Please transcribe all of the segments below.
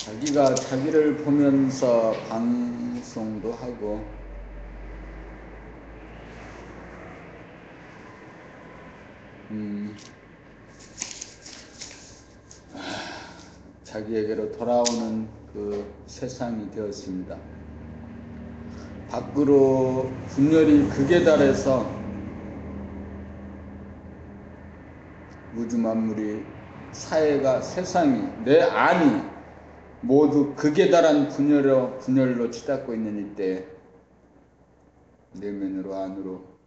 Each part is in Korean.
자기가 자기를 보면서 방송도 하고 자기에게로 돌아오는 그 세상이 되었습니다. 밖으로 분열이 극에 달해서 우주 만물이 사회가 세상이 내 안이 모두 극에 달한 분열로 치닫고 있는 이때 내면으로 안으로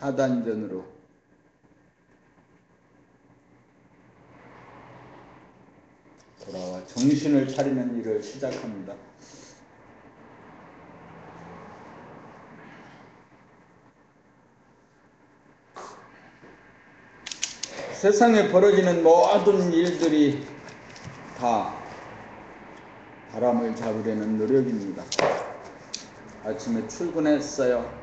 하단전으로 돌아와 정신을 차리는 일을 시작합니다. 세상에 벌어지는 모든 일들이 다 바람을 잡으려는 노력입니다. 아침에 출근했어요.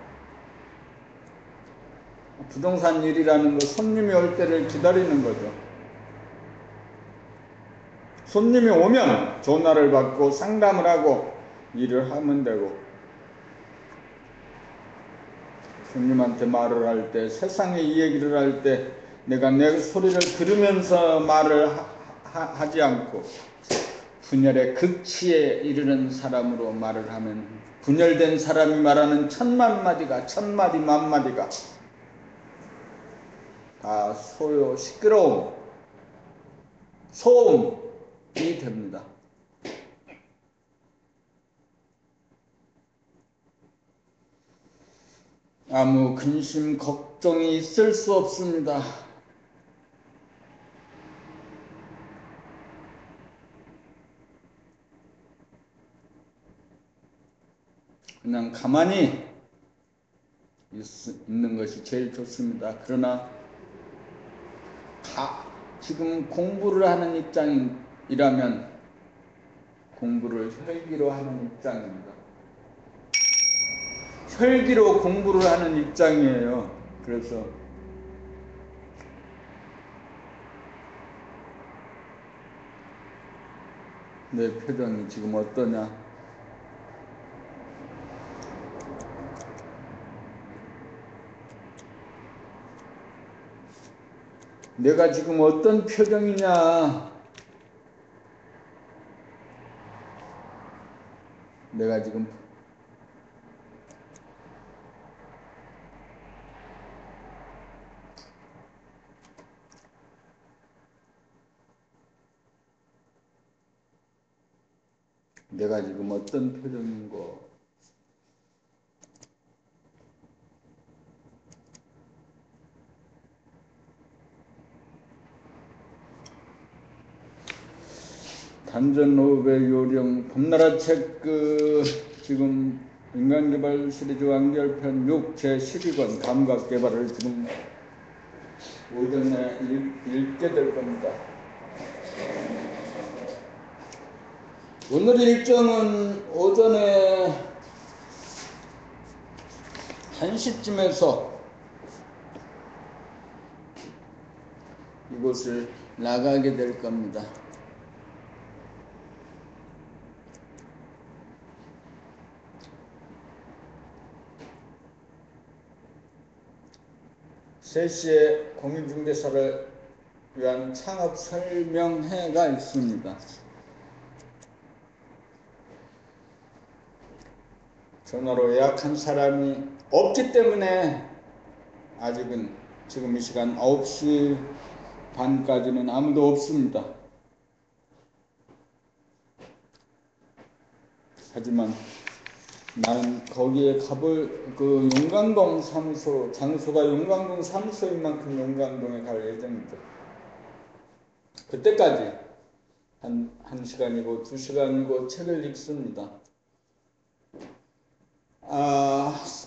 부동산 일이라는 거 손님이 올 때를 기다리는 거죠. 손님이 오면 전화를 받고 상담을 하고 일을 하면 되고, 손님한테 말을 할 때, 세상에 이 얘기를 할 때 내가 내 소리를 들으면서 말을 하지 않고 분열의 극치에 이르는 사람으로 말을 하면 분열된 사람이 말하는 천만 마디가 천마디 만마디가 다 시끄러움, 소음이 됩니다. 아무 근심 걱정이 있을 수 없습니다. 그냥 가만히 있는 것이 제일 좋습니다. 그러나 지금 공부를 하는 입장이라면 공부를 혈기로 하는 입장입니다. 혈기로 공부를 하는 입장이에요. 그래서 내 표정이 지금 어떠냐? 내가 지금 어떤 표정이냐? 내가 지금 어떤 표정인고? 단전호흡의 요령 봄나라 책 지금 인간개발 시리즈 완결편 6 제12권 감각개발을 지금 오전에 읽게 될 겁니다. 오늘 일정은 오전에 1시쯤에서 이곳을 나가게 될 겁니다. 세시에 공인중개사를 위한 창업 설명회가 있습니다. 전화로 예약한 사람이 없기 때문에 아직은 지금 이 시간 9시 반까지는 아무도 없습니다. 하지만 나는 거기에 가볼 그 용광동 사무소, 장소가 용광동 사무소인 만큼 용광동에 갈 예정입니다. 그때까지 한 1시간이고 2시간이고 책을 읽습니다.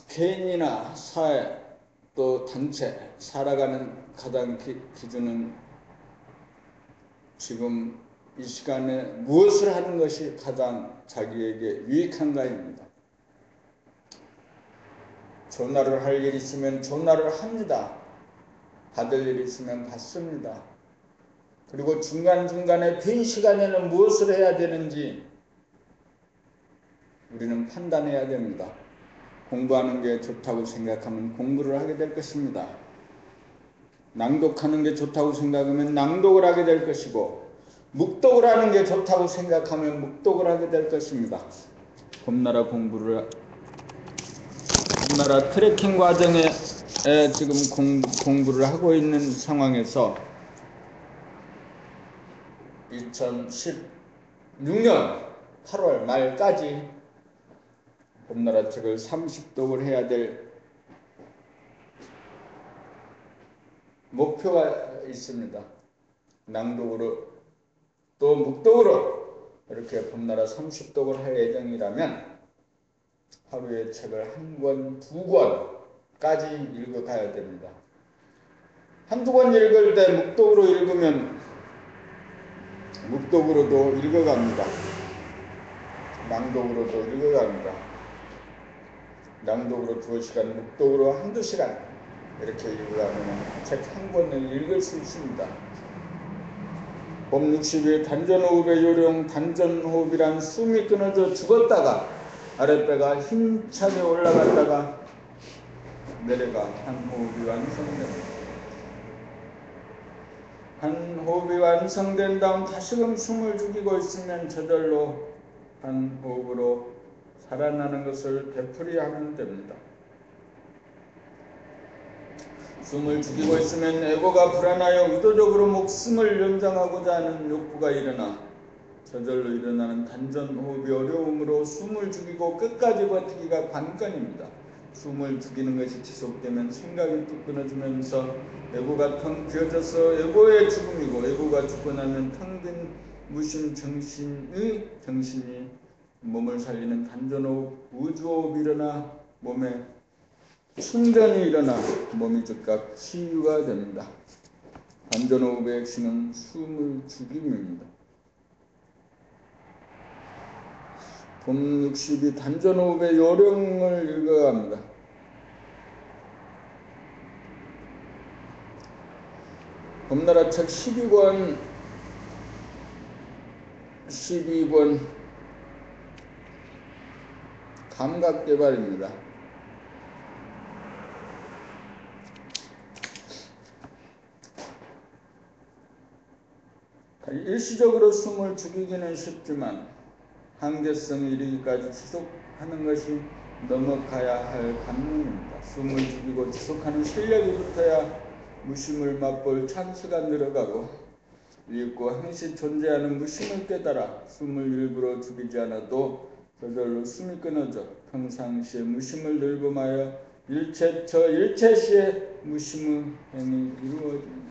개인이나 사회 또 단체 살아가는 가장 기준은 지금 이 시간에 무엇을 하는 것이 가장 자기에게 유익한가입니다. 전화를 할 일 있으면 전화를 합니다. 받을 일 있으면 받습니다. 그리고 중간중간에 빈 시간에는 무엇을 해야 되는지 우리는 판단해야 됩니다. 공부하는 게 좋다고 생각하면 공부를 하게 될 것입니다. 낭독하는 게 좋다고 생각하면 낭독을 하게 될 것이고, 묵독을 하는 게 좋다고 생각하면 묵독을 하게 될 것입니다. 봄나라 트레킹 과정에 지금 공부를 하고 있는 상황에서 2016년 8월 말까지 봄나라 책을 30독을 해야 될 목표가 있습니다. 낭독으로 또 묵독으로 이렇게 봄나라 30독을 할 예정이라면 하루에 책을 한 권, 두 권까지 읽어가야 됩니다. 한두 권 읽을 때 묵독으로 읽으면 묵독으로도 읽어갑니다. 낭독으로도 읽어갑니다. 낭독으로 2시간, 묵독으로 한두 시간 이렇게 읽어가면 책 한 권을 읽을 수 있습니다. 봄 60일 단전호흡의 요령, 단전호흡이란 숨이 끊어져 죽었다가 아랫배가 힘차게 올라갔다가 내려가 한 호흡이 완성됩니다. 한 호흡이 완성된 다음 다시금 숨을 죽이고 있으면 저절로 한 호흡으로 살아나는 것을 되풀이하면 됩니다. 숨을 죽이고 있으면 에고가 불안하여 의도적으로 목숨을 연장하고자 하는 욕구가 일어나 저절로 일어나는 단전호흡이 어려움으로 숨을 죽이고 끝까지 버티기가 관건입니다. 숨을 죽이는 것이 지속되면 생각이 뚝 끊어지면서 에고가 텅 비어져서 에고의 죽음이고, 에고가 죽고 나면 텅 빈 무심 정신이 몸을 살리는 단전호흡, 우주호흡이 일어나 몸에 충전이 일어나 몸이 즉각 치유가 됩니다. 단전호흡의 핵심은 숨을 죽임입니다. 봄 60이 단전호흡의 요령을 읽어갑니다. 봄나라 책 12권 감각개발입니다. 일시적으로 숨을 죽이기는 쉽지만 한계성이 이르기까지 지속하는 것이 넘어가야 할 관문입니다. 숨을 죽이고 지속하는 실력이 붙어야 무심을 맛볼 찬스가 늘어가고, 읽고 항시 존재하는 무심을 깨달아 숨을 일부러 죽이지 않아도 저절로 숨이 끊어져 평상시에 무심을 늘봄하여 일체시에 무심의 행위 이루어집니다.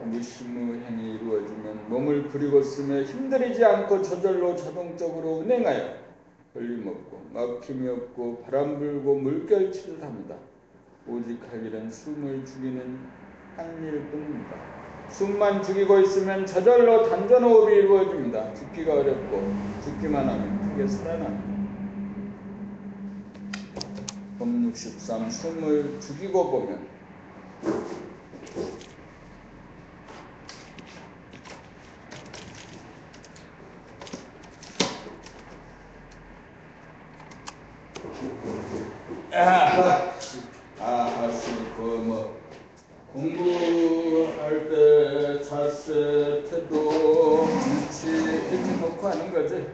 무심의 행위 이루어지면 몸을 부리고 쓰며 힘들이지 않고 저절로 자동적으로 운행하여 걸림없고 막힘이 없고 바람 불고 물결치를 합니다. 오직 할 일은 숨을 죽이는 한 일뿐입니다. 숨만 죽이고 있으면 저절로 단전호흡이 이루어집니다. 죽기가 어렵고 죽기만 하면 크게 살아납니다. 봄 63 숨을 죽이고 보면 공부할 때 자세, 태도, 위치 이렇게 놓고 하는 거지.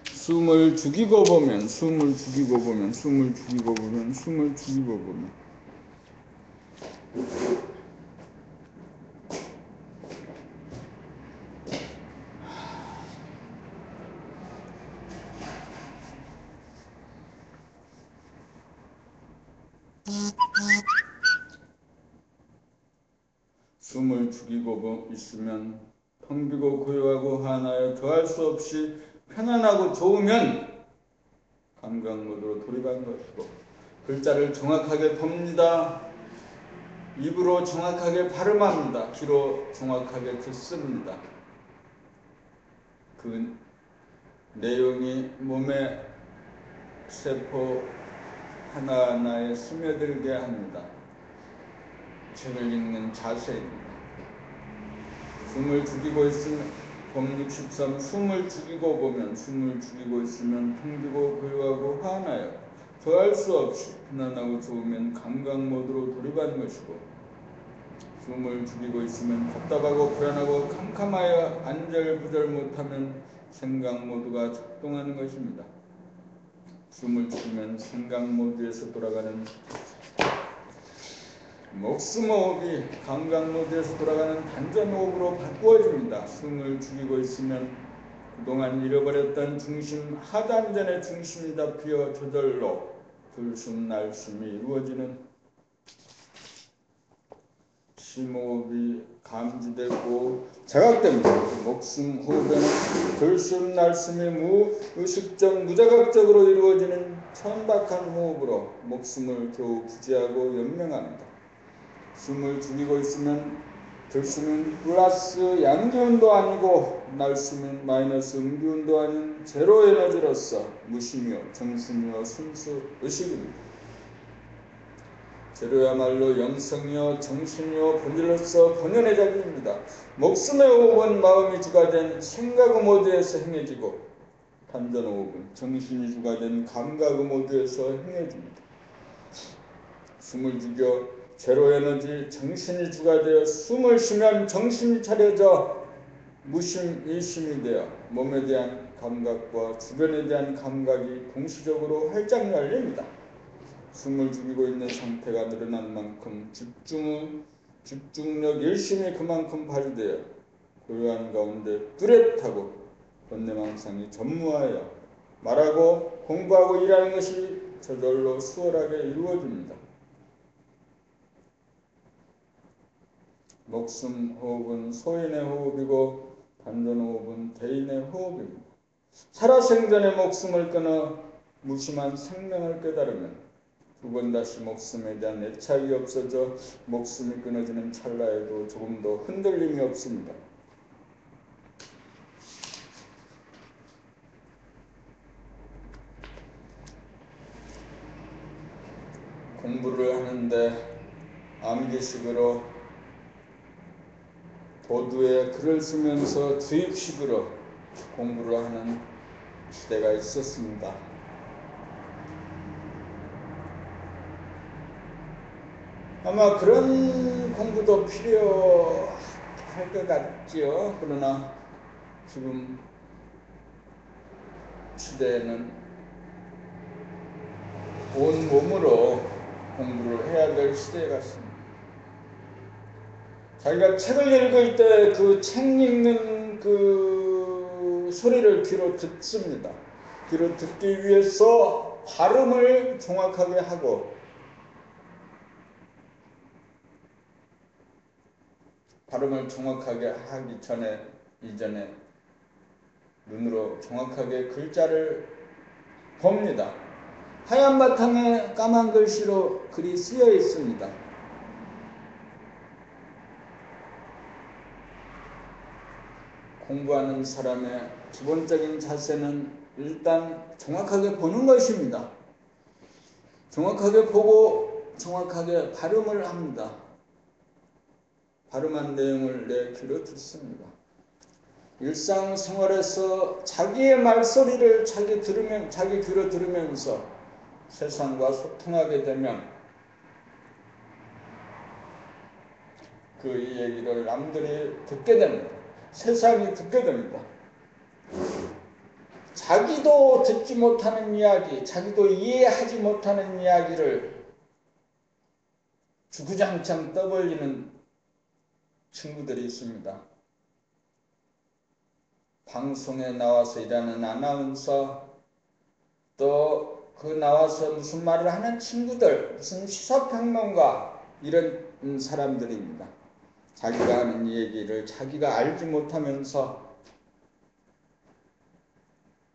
숨을 죽이고 보면 숨을 죽이고 있으면 텅 비고 고요하고 환하여 더할 수 없이 편안하고 좋으면 감각 모드로 돌입한 것이고, 글자를 정확하게 봅니다. 입으로 정확하게 발음합니다. 귀로 정확하게 듣습니다. 그 내용이 몸의 세포 하나하나에 스며들게 합니다. 책을 읽는 자세입니다. 숨을 죽이고 있으면 법 63 숨을 죽이고 보면 숨을 죽이고 있으면 힘들고 고요하고 화나요. 더할 수 없이 편안하고 좋으면 감각 모드로 돌입하는 것이고 숨을 죽이고 있으면 답답하고 불안하고 캄캄하여 안절부절 못하면 생각 모드가 작동하는 것입니다. 숨을 죽이면 생각 모드에서 돌아가는 목숨 호흡이 감각 모드에서 돌아가는 단전 호흡으로 바꾸어집니다. 숨을 죽이고 있으면 그동안 잃어버렸던 중심, 하단전의 중심이 잡혀 저절로 들숨 날숨이 이루어지는 심호흡이 감지되고 자각됩니다. 목숨 호흡에는 들숨 날숨이 무의식적 무자각적으로 이루어지는 천박한 호흡으로 목숨을 겨우 부지하고 연명합니다. 숨을 죽이고 있으면 들숨은 플러스 양기운도 아니고 날숨은 마이너스 음기운도 아닌 제로 에너지로서 무심이요 정신이요 순수 의식입니다. 제로야말로 영성이요 정신이요 본질로서 본연의 자리입니다. 목숨의 호흡은 마음이 주가 된 생각 모드에서 행해지고 단전 호흡은 정신이 주가 된 감각 모드에서 행해집니다. 숨을 죽여 제로 에너지 정신이 주가 되어 숨을 쉬면 정신이 차려져 무심 일심이 되어 몸에 대한 감각과 주변에 대한 감각이 동시적으로 활짝 열립니다. 숨을 죽이고 있는 상태가 늘어난 만큼 집중력 일심이 그만큼 발휘되어 고요한 가운데 뚜렷하고 번뇌망상이 전무하여 말하고 공부하고 일하는 것이 저절로 수월하게 이루어집니다. 목숨 호흡은 소인의 호흡이고 단전 호흡은 대인의 호흡입니다. 살아생전의 목숨을 끊어 무심한 생명을 깨달으면 두 번 다시 목숨에 대한 애착이 없어져 목숨이 끊어지는 찰나에도 조금도 흔들림이 없습니다. 공부를 하는데 암기식으로 보드에 글을 쓰면서 주입식으로 공부를 하는 시대가 있었습니다. 아마 그런 공부도 필요할 것 같지요. 그러나 지금 시대에는 온 몸으로 공부를 해야 될 시대 같습니다. 자기가 책을 읽을 때 그 책 읽는 그 소리를 귀로 듣습니다. 귀로 듣기 위해서 발음을 정확하게 하고 발음을 정확하게 하기 이전에 눈으로 정확하게 글자를 봅니다. 하얀 바탕에 까만 글씨로 글이 쓰여 있습니다. 공부하는 사람의 기본적인 자세는 일단 정확하게 보는 것입니다. 정확하게 보고 정확하게 발음을 합니다. 발음한 내용을 내 귀로 듣습니다. 일상생활에서 자기의 말소리를 자기 귀로 들으면서 세상과 소통하게 되면 그 얘기를 남들이 듣게 됩니다. 세상이 듣게 됩니다. 자기도 듣지 못하는 이야기, 자기도 이해하지 못하는 이야기를 주구장창 떠벌리는 친구들이 있습니다. 방송에 나와서 일하는 아나운서, 또 그 나와서 무슨 말을 하는 친구들, 무슨 시사평론가, 이런 사람들입니다. 자기가 하는 얘기를 자기가 알지 못하면서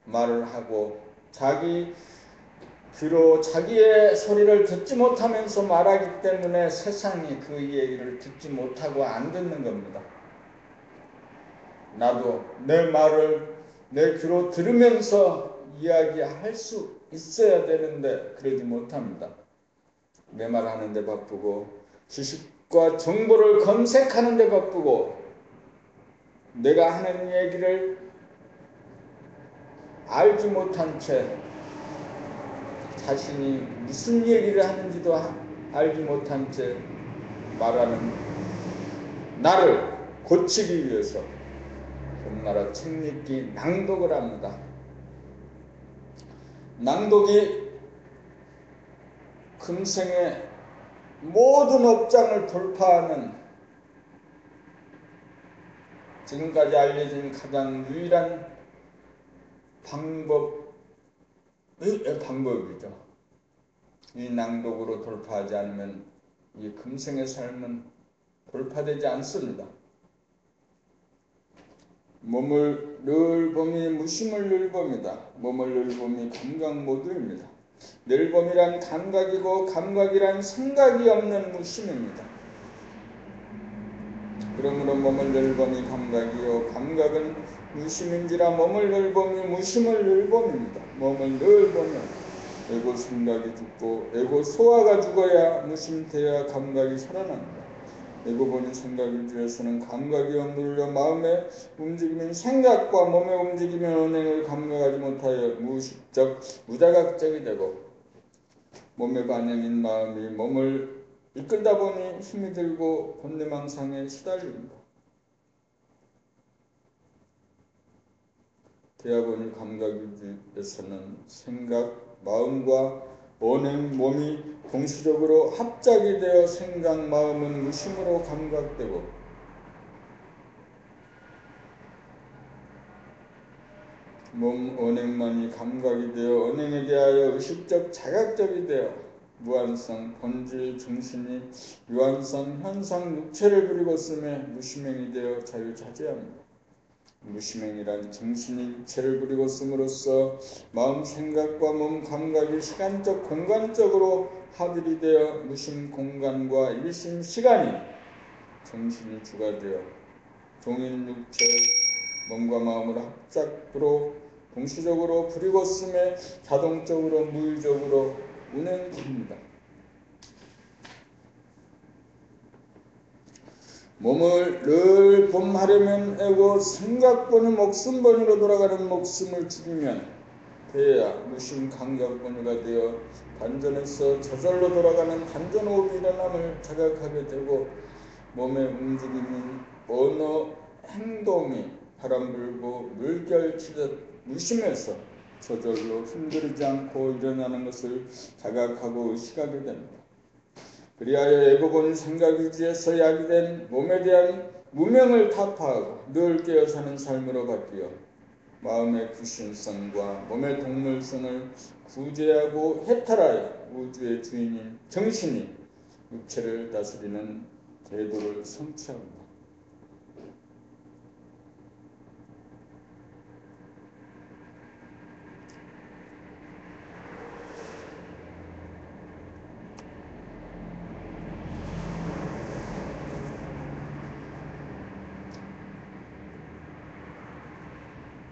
말을 하고 자기 귀로 자기의 소리를 듣지 못하면서 말하기 때문에 세상이 그 얘기를 듣지 못하고 안 듣는 겁니다. 나도 내 말을 내 귀로 들으면서 이야기할 수 있어야 되는데 그러지 못합니다. 내 말 하는데 바쁘고 지식과 정보를 검색하는데 바쁘고 내가 하는 얘기를 알지 못한 채 자신이 무슨 얘기를 하는지도 알지 못한 채 말하는 나를 고치기 위해서 봄나라 책 읽기 낭독을 합니다. 낭독이 금생의 모든 업장을 돌파하는 지금까지 알려진 가장 유일한 방법이죠. 이 낭독으로 돌파하지 않으면 이 금생의 삶은 돌파되지 않습니다. 몸을 늘 봄이 무심을 늘 봄이다. 몸을 늘 봄이 감각 모두입니다. 늘 봄이란 감각이고 감각이란 생각이 없는 무심입니다. 그러므로 몸을 늘 봄이 감각이요 감각은 무심인지라 몸을 늘 봄이 무심을 늘 봄입니다. 몸을 늘 봄은 에고 생각이 죽고 에고 소화가 죽어야 무심태야 감각이 살아납니다. 에고 보는 생각을 위해서는 감각이 억눌려 마음의 움직임인 생각과 몸의 움직임의 언행을 감각하지 못하여 무의식적 무자각적이 되고 몸의 반응인 마음이 몸을 이끌다 보니 힘이 들고 본내망상에 시달립니다. 대화보니 감각에서는 생각, 마음과 언행, 몸이 동시적으로 합작이 되어 생각, 마음은 무심으로 감각되고 몸, 언행만이 감각이 되어 언행에 대하여 의식적, 자각적이 되어 무한성, 본질, 정신이 유한성, 현상, 육체를 부리고 쓰며 무심행이 되어 자유자재합니다. 무심행이란 정신이 육체를 부리고 씀으로써 마음 생각과 몸 감각이 시간적 공간적으로 합일이 되어 무심 공간과 일심 시간이 정신이 주가 되어 종인 육체 몸과 마음을 합작으로 동시적으로 부리고 씀에 자동적으로 무의적으로 운행됩니다. 몸을 늘 봄하려면 애고 생각번이 목숨번으로 돌아가는 목숨을 죽이면 돼야 무심 감각번이가 되어 단전에서 저절로 돌아가는 단전호흡이 일어남을 자각하게 되고 몸의 움직임인 언어 행동이 바람 불고 물결 치듯 무심해서 저절로 힘들지 않고 일어나는 것을 자각하고 의식하게 됩니다. 그리하여 애고본 생각의지에서 야기된 몸에 대한 무명을 타파하고 늘 깨어 사는 삶으로 바뀌어 마음의 구신성과 몸의 동물성을 구제하고 해탈하여 우주의 주인인 정신이 육체를 다스리는 제도를 성취합니다.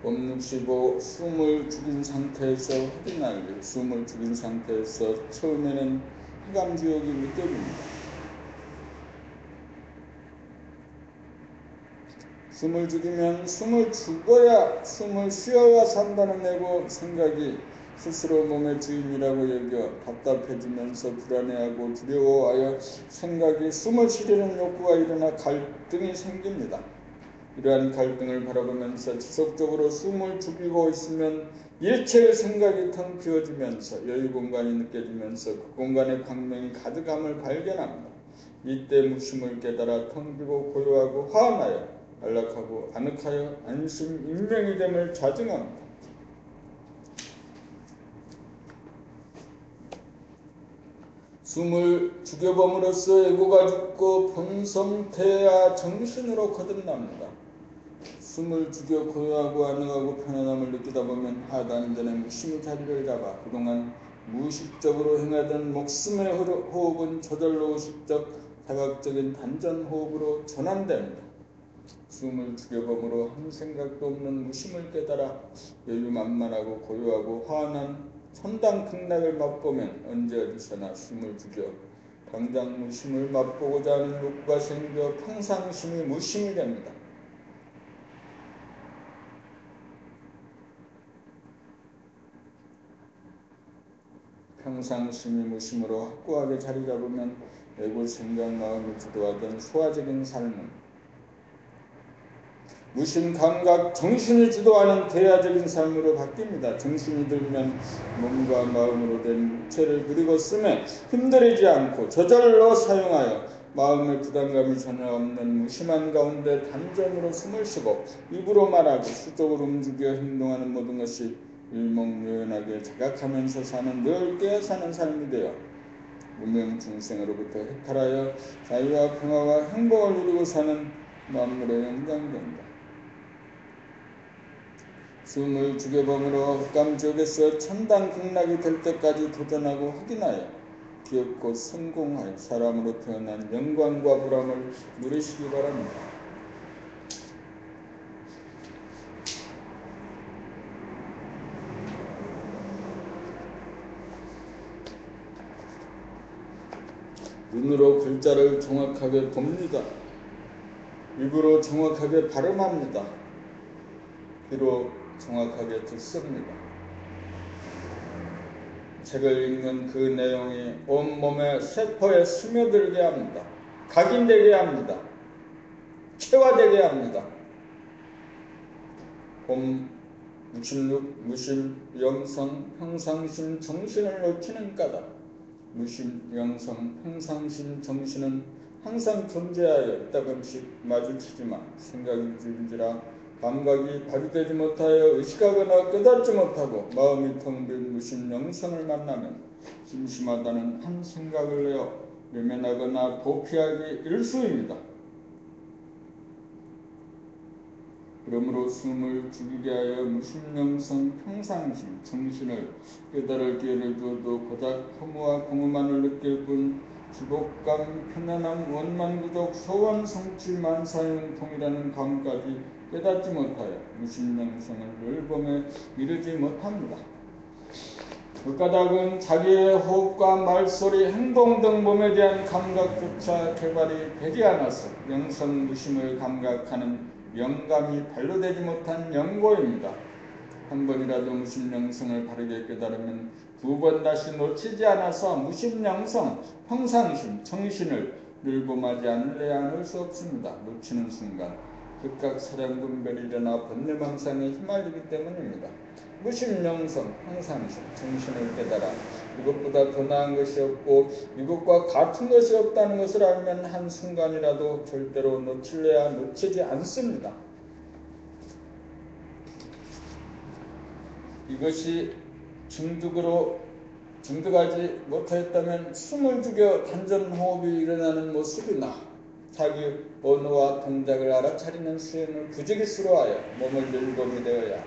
봄65 숨을 죽인 상태에서 확인하기. 숨을 죽인 상태에서 처음에는 해감지옥이 느껴집니다. 숨을 죽이면 숨을 죽어야 숨을 쉬어야 산다는 애고 생각이 스스로 몸의 주인이라고 여겨 답답해지면서 불안해하고 두려워하여 생각이 숨을 쉬려는 욕구가 일어나 갈등이 생깁니다. 이러한 갈등을 바라보면서 지속적으로 숨을 죽이고 있으면 일체의 생각이 텅 비어지면서 여유 공간이 느껴지면서 그 공간에 광명이 가득함을 발견합니다. 이때 무심을 깨달아 텅 비고 고요하고 화나여 안락하고 아늑하여 안심 인명이 됨을 자증합니다. 숨을 죽여봄으로써 에고가 죽고 본성태야 정신으로 거듭납니다. 숨을 죽여 고요하고 안녕하고 편안함을 느끼다 보면 하단전의 무심의 자리를 잡아 그동안 무의식적으로 행하던 목숨의 호흡은 저절로 의식적 자각적인 단전 호흡으로 전환됩니다. 숨을 죽여봄으로 한 생각도 없는 무심을 깨달아 여유만만하고 고요하고 환한 천당 극락을 맛보면 언제 어디서나 숨을 죽여 당장 무심을 맛보고자 하는 욕구가 생겨 평상심이 무심이 됩니다. 평상심이 무심으로 확고하게 자리 잡으면 애고 생각 마음을 주도하던 소화적인 삶은 무심 감각 정신이 주도하는 대야적인 삶으로 바뀝니다. 정신이 들면 몸과 마음으로 된 육체를 그리고 쓰매 힘들이지 않고 저절로 사용하여 마음의 부담감이 전혀 없는 무심한 가운데 단전으로 숨을 쉬고 입으로 말하고 수적으로 움직여 행동하는 모든 것이 일목요연하게 자각하면서 사는 늘 깨어 사는 삶이 되어 무명 중생으로부터 해탈하여 자유와 평화와 행복을 누리고 사는 만물의 연장됩니다. 숨을 죽여봄으로 흑감지옥에서 천당 극락이 될 때까지 도전하고 확인하여 기업고 성공하여 사람으로 태어난 영광과 보람을 누리시기 바랍니다. 눈으로 글자를 정확하게 봅니다. 입으로 정확하게 발음합니다. 귀로 정확하게 듣습니다. 책을 읽는 그 내용이 온몸의 세포에 스며들게 합니다. 각인되게 합니다. 체화되게 합니다. 봄 66 무심 영성 평상심 정신을 놓치는 까닭. 무심 영성 평상심 정신은 항상 존재하여 이따금씩 마주치지만 생각이 줄지라 감각이 발휘되지 못하여 의식하거나 깨닫지 못하고 마음이 텅 빈 무심 영성을 만나면 심심하다는 한 생각을 내어 외면하거나 도피하기 일쑤입니다. 그러므로 숨을 죽이게 하여 무심영성 평상심 정신을 깨달을 기회를 두어도 고작 허무와 공허만을 느낄 뿐 지복감, 편안함, 원만구족, 소원, 성취, 만사형통이라는 감까지 깨닫지 못하여 무심영성을 늘 범에 이르지 못합니다. 그 까닭은 자기의 호흡과 말소리, 행동 등 몸에 대한 감각조차 개발이 되지 않아서 영성 무심을 감각하는 영감이 발로되지 못한 영고입니다. 한 번이라도 무심영성을 바르게 깨달으면 두 번 다시 놓치지 않아서 무심영성, 평상심, 정신을 늘봄하지 않으려 않을 수 없습니다. 놓치는 순간 극각 사량분별이 일어나 번뇌망상에 휘말리기 때문입니다. 무심영성, 평상심, 정신을 깨달아 이것보다 더 나은 것이 없고 이것과 같은 것이 없다는 것을 알면 한순간이라도 절대로 놓치려야 놓치지 않습니다. 이것이 중득하지 못하였다면 숨을 죽여 단전호흡이 일어나는 모습이나 자기 언어와 동작을 알아차리는 수행을 부지기수로 하여 몸을 늘봄이 되어야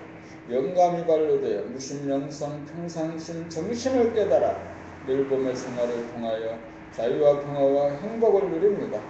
영감이 발로되어 무심영성 평상심 정신을 깨달아 늘봄의 생활을 통하여 자유와 평화와 행복을 누립니다.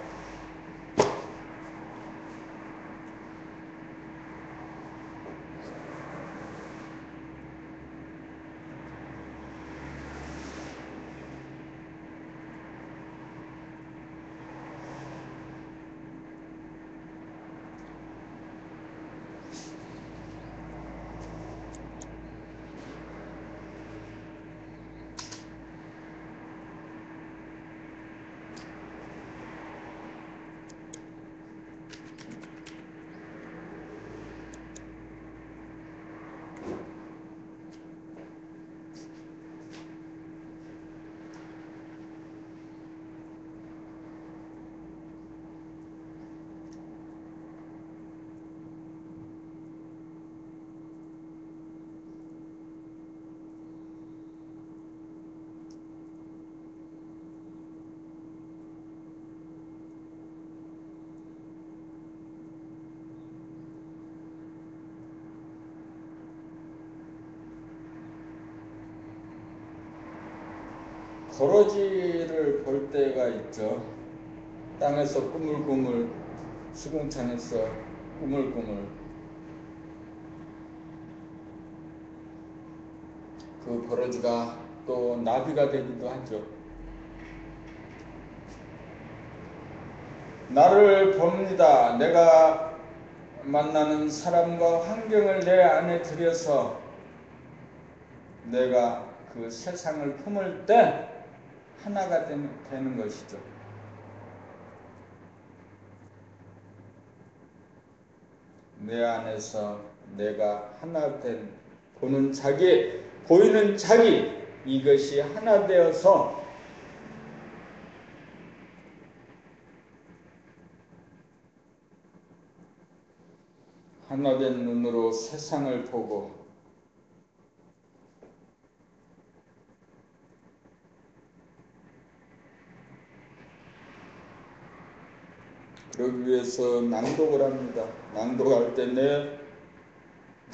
도로지를 볼 때가 있죠. 땅에서 꾸물꾸물 시궁창에서 꿈을 그 버러지가 또 나비가 되기도 하죠. 나를 봅니다. 내가 만나는 사람과 환경을 내 안에 들여서 내가 그 세상을 품을 때 하나가 되는 것이죠. 내 안에서 내가 하나 된 보이는 자기 이것이 하나 되어서 하나 된 눈으로 세상을 보고 그러기 위해서 낭독을 합니다. 낭독할 때 내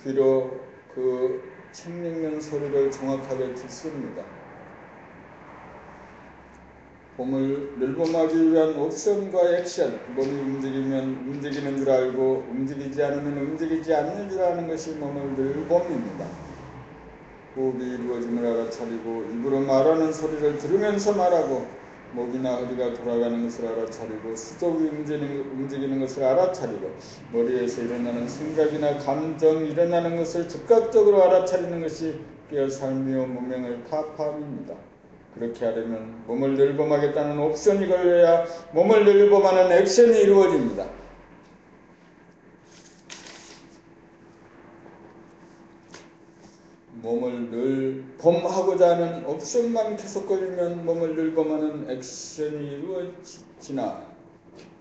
귀로 그 책 읽는 소리를 정확하게 듣습니다. 몸을 늘봄하기 위한 옵션과 액션, 몸이 움직이면 움직이는 줄 알고 움직이지 않으면 움직이지 않는 줄 아는 것이 몸을 늘봄입니다. 호흡이 이루어짐을 알아차리고 입으로 말하는 소리를 들으면서 말하고 목이나 허리가 돌아가는 것을 알아차리고 수족이 움직이는 것을 알아차리고 머리에서 일어나는 생각이나 감정이 일어나는 것을 즉각적으로 알아차리는 것이 깨어 삶이요 무명을 타파함입니다. 그렇게 하려면 몸을 늘봄하겠다는 옵션이 걸려야 몸을 늘봄하는 액션이 이루어집니다. 몸을 늘봄하고자 하는 옵션만 계속 걸리면 몸을 늘봄하는 액션이 이루어지나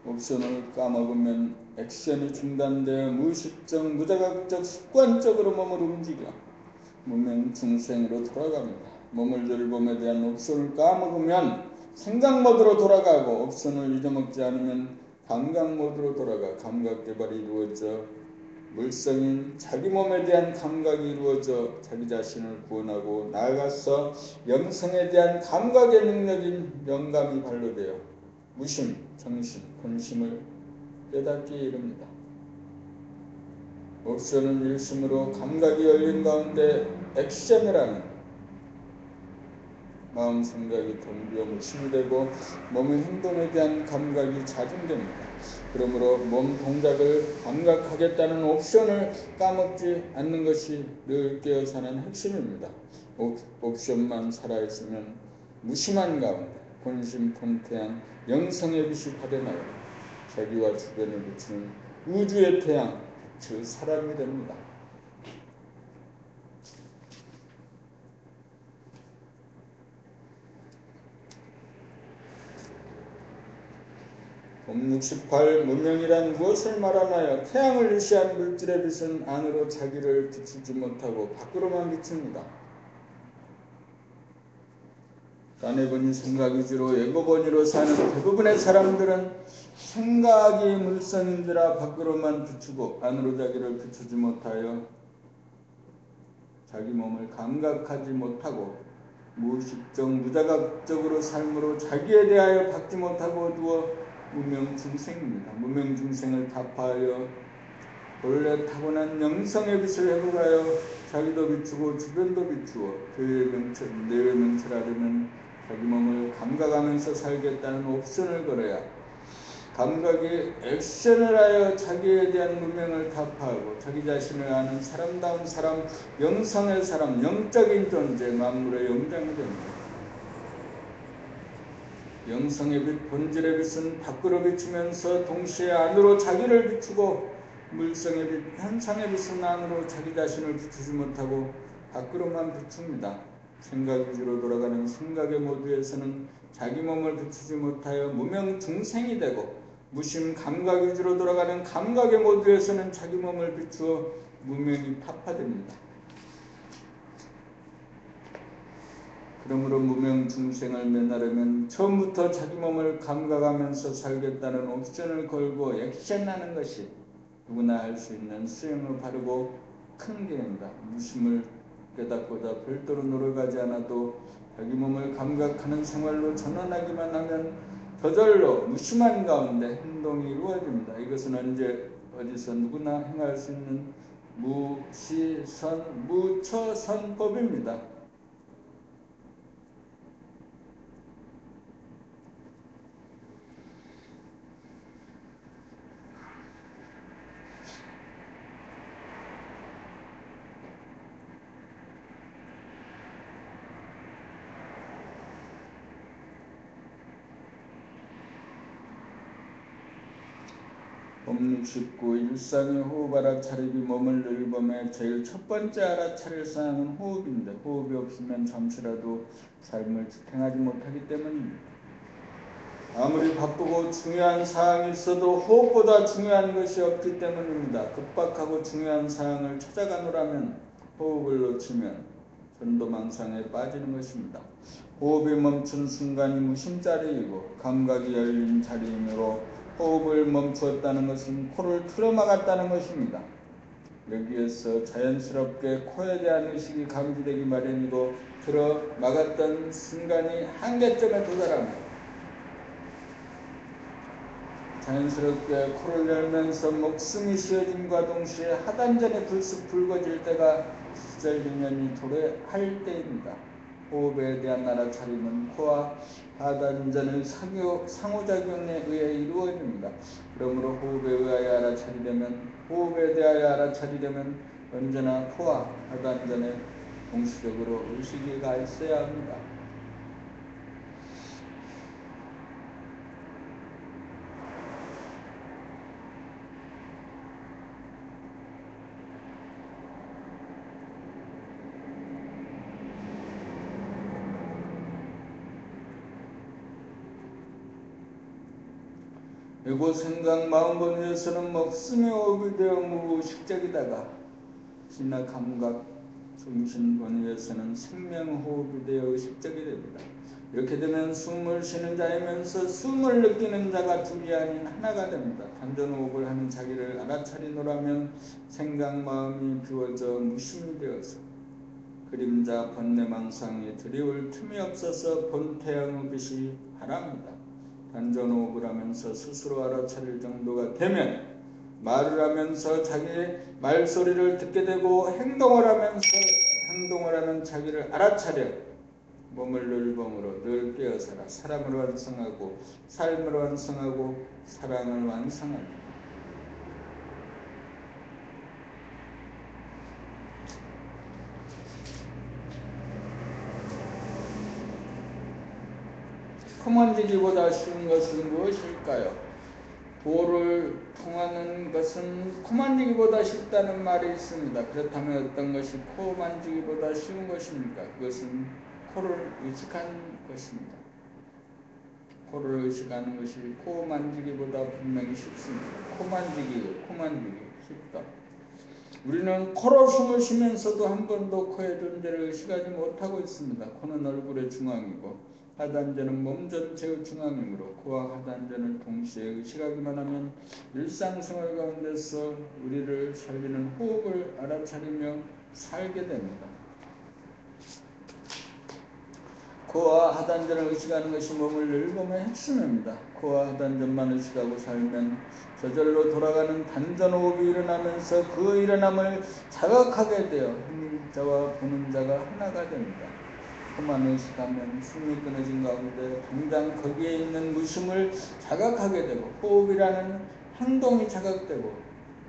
옵션을 까먹으면 액션이 중단되어 무의식적, 무자각적, 습관적으로 몸을 움직여 무명중생으로 돌아갑니다. 몸을 늘봄에 대한 옵션을 까먹으면 생각 모드로 돌아가고 옵션을 잊어먹지 않으면 감각 모드로 돌아가 감각 개발이 이루어져 물성인 자기 몸에 대한 감각이 이루어져 자기 자신을 구원하고 나아가서 영성에 대한 감각의 능력인 영감이 발로되어 무심, 정심, 본심을 깨닫기에 이릅니다. 옵션은 일심으로 감각이 열린 가운데 액션을 하는 마음 생각이 동비어 무심이 되고 몸의 행동에 대한 감각이 자중됩니다. 그러므로 몸 동작을 감각하겠다는 옵션을 까먹지 않는 것이 늘 깨어 사는 핵심입니다. 옵션만 살아있으면 무심한 가운데 본심 통태한 영성의 빛이 받아나요. 자기와 주변을 비추는 우주의 태양, 즉 사람이 됩니다. 봄 68 무명이란 무엇을 말하나요? 태양을 일시한 물질의 빛은 안으로 자기를 비추지 못하고 밖으로만 비춥니다. 딴에 보니 생각 위주로 에고 번위로 사는 대부분의 사람들은 생각이 물성인지라 밖으로만 비추고 안으로 자기를 비추지 못하여 자기 몸을 감각하지 못하고 무의식적 무자각적으로 삶으로 자기에 대하여 받지 못하고 두어 무명중생입니다. 무명중생을 타파하여 본래 타고난 영성의 빛을 회복하여 자기도 비추고 주변도 비추어 내외 명철하려면 자기 몸을 감각하면서 살겠다는 옵션을 걸어야 감각이 액션을 하여 자기에 대한 무명을 타파하고 자기 자신을 아는 사람다운 사람, 영성의 사람, 영적인 존재, 만물의 영장이 됩니다. 영성의 빛, 본질의 빛은 밖으로 비추면서 동시에 안으로 자기를 비추고 물성의 빛, 현상의 빛은 안으로 자기 자신을 비추지 못하고 밖으로만 비춥니다. 생각 위주로 돌아가는 생각의 모두에서는 자기 몸을 비추지 못하여 무명중생이 되고 무심 감각 위주로 돌아가는 감각의 모두에서는 자기 몸을 비추어 무명이 타파됩니다. 그러므로 무명중생을 면하려면 처음부터 자기 몸을 감각하면서 살겠다는 옵션을 걸고 액션하는 것이 누구나 할 수 있는 수행의 바르고 큰 길입니다. 무심을 깨닫고자 별도로 노력하지 않아도 자기 몸을 감각하는 생활로 전환하기만 하면 저절로 무심한 가운데 행동이 이루어집니다. 이것은 언제 어디서 누구나 행할 수 있는 무시선 무처선법입니다. 법 69. 일상의 호흡 알아차리기. 몸을 늘범에 제일 첫 번째 알아차릴 사항은 호흡인데 호흡이 없으면 잠시라도 삶을 지탱하지 못하기 때문입니다. 아무리 바쁘고 중요한 사항이 있어도 호흡보다 중요한 것이 없기 때문입니다. 급박하고 중요한 사항을 찾아가노라면 호흡을 놓치면 전도망상에 빠지는 것입니다. 호흡이 멈춘 순간이 무심자리이고 감각이 열린 자리이므로 호흡을 멈추었다는 것은 코를 틀어막았다는 것입니다. 여기에서 자연스럽게 코에 대한 의식이 감지되기 마련이고 틀어막았던 순간이 한계점에 도달합니다. 자연스럽게 코를 열면서 목숨이 쉬어짐과 동시에 하단전에 불쑥 붉어질 때가 시절인연이 도래할 때입니다. 호흡에 대한 알아차림은 코와 하단전의 상호작용에 의해 이루어집니다. 그러므로 호흡에 대하여 알아차리려면 언제나 코와 하단전에 동시적으로 의식이 가 있어야 합니다. 이곳 생각 마음본 위에서는 목숨의 호흡이 되어 무의식적이다가 신나 감각 정신본 위에서는 생명호흡이 되어 의식적이 됩니다. 이렇게 되면 숨을 쉬는 자이면서 숨을 느끼는 자가 둘이 아닌 하나가 됩니다. 단전호흡을 하는 자기를 알아차리노라면 생각 마음이 비워져 무심이 되어서 그림자 번뇌망상에 들이올 틈이 없어서 본태양의 빛이 바랍니다. 단전호흡을 하면서 스스로 알아차릴 정도가 되면 말을 하면서 자기의 말소리를 듣게 되고 행동을 하면 자기를 알아차려 몸을 늘범으로 늘 깨어서라 사람을 완성하고 삶을 완성하고 사랑을 완성하라. 코 만지기보다 쉬운 것은 무엇일까요? 도를 통하는 것은 코 만지기보다 쉽다는 말이 있습니다. 그렇다면 어떤 것이 코 만지기보다 쉬운 것입니까? 그것은 코를 의식하는 것입니다. 코를 의식하는 것이 코 만지기보다 분명히 쉽습니다. 코 만지기 쉽다. 우리는 코로 숨을 쉬면서도 한 번도 코의 존재를 의식하지 못하고 있습니다. 코는 얼굴의 중앙이고 하단전은 몸 전체의 중앙이므로 코와 하단전을 동시에 의식하기만 하면 일상생활 가운데서 우리를 살리는 호흡을 알아차리며 살게 됩니다. 코와 하단전을 의식하는 것이 몸을 늘봄의 핵심입니다. 코와 하단전만 의식하고 살면 저절로 돌아가는 단전호흡이 일어나면서 그 일어남을 자각하게 되어 행할 자와 보는 자가 하나가 됩니다. 코만 의식하면 숨이 끊어진 가운데 당장 거기에 있는 무심을 자각하게 되고 호흡이라는 행동이 자각되고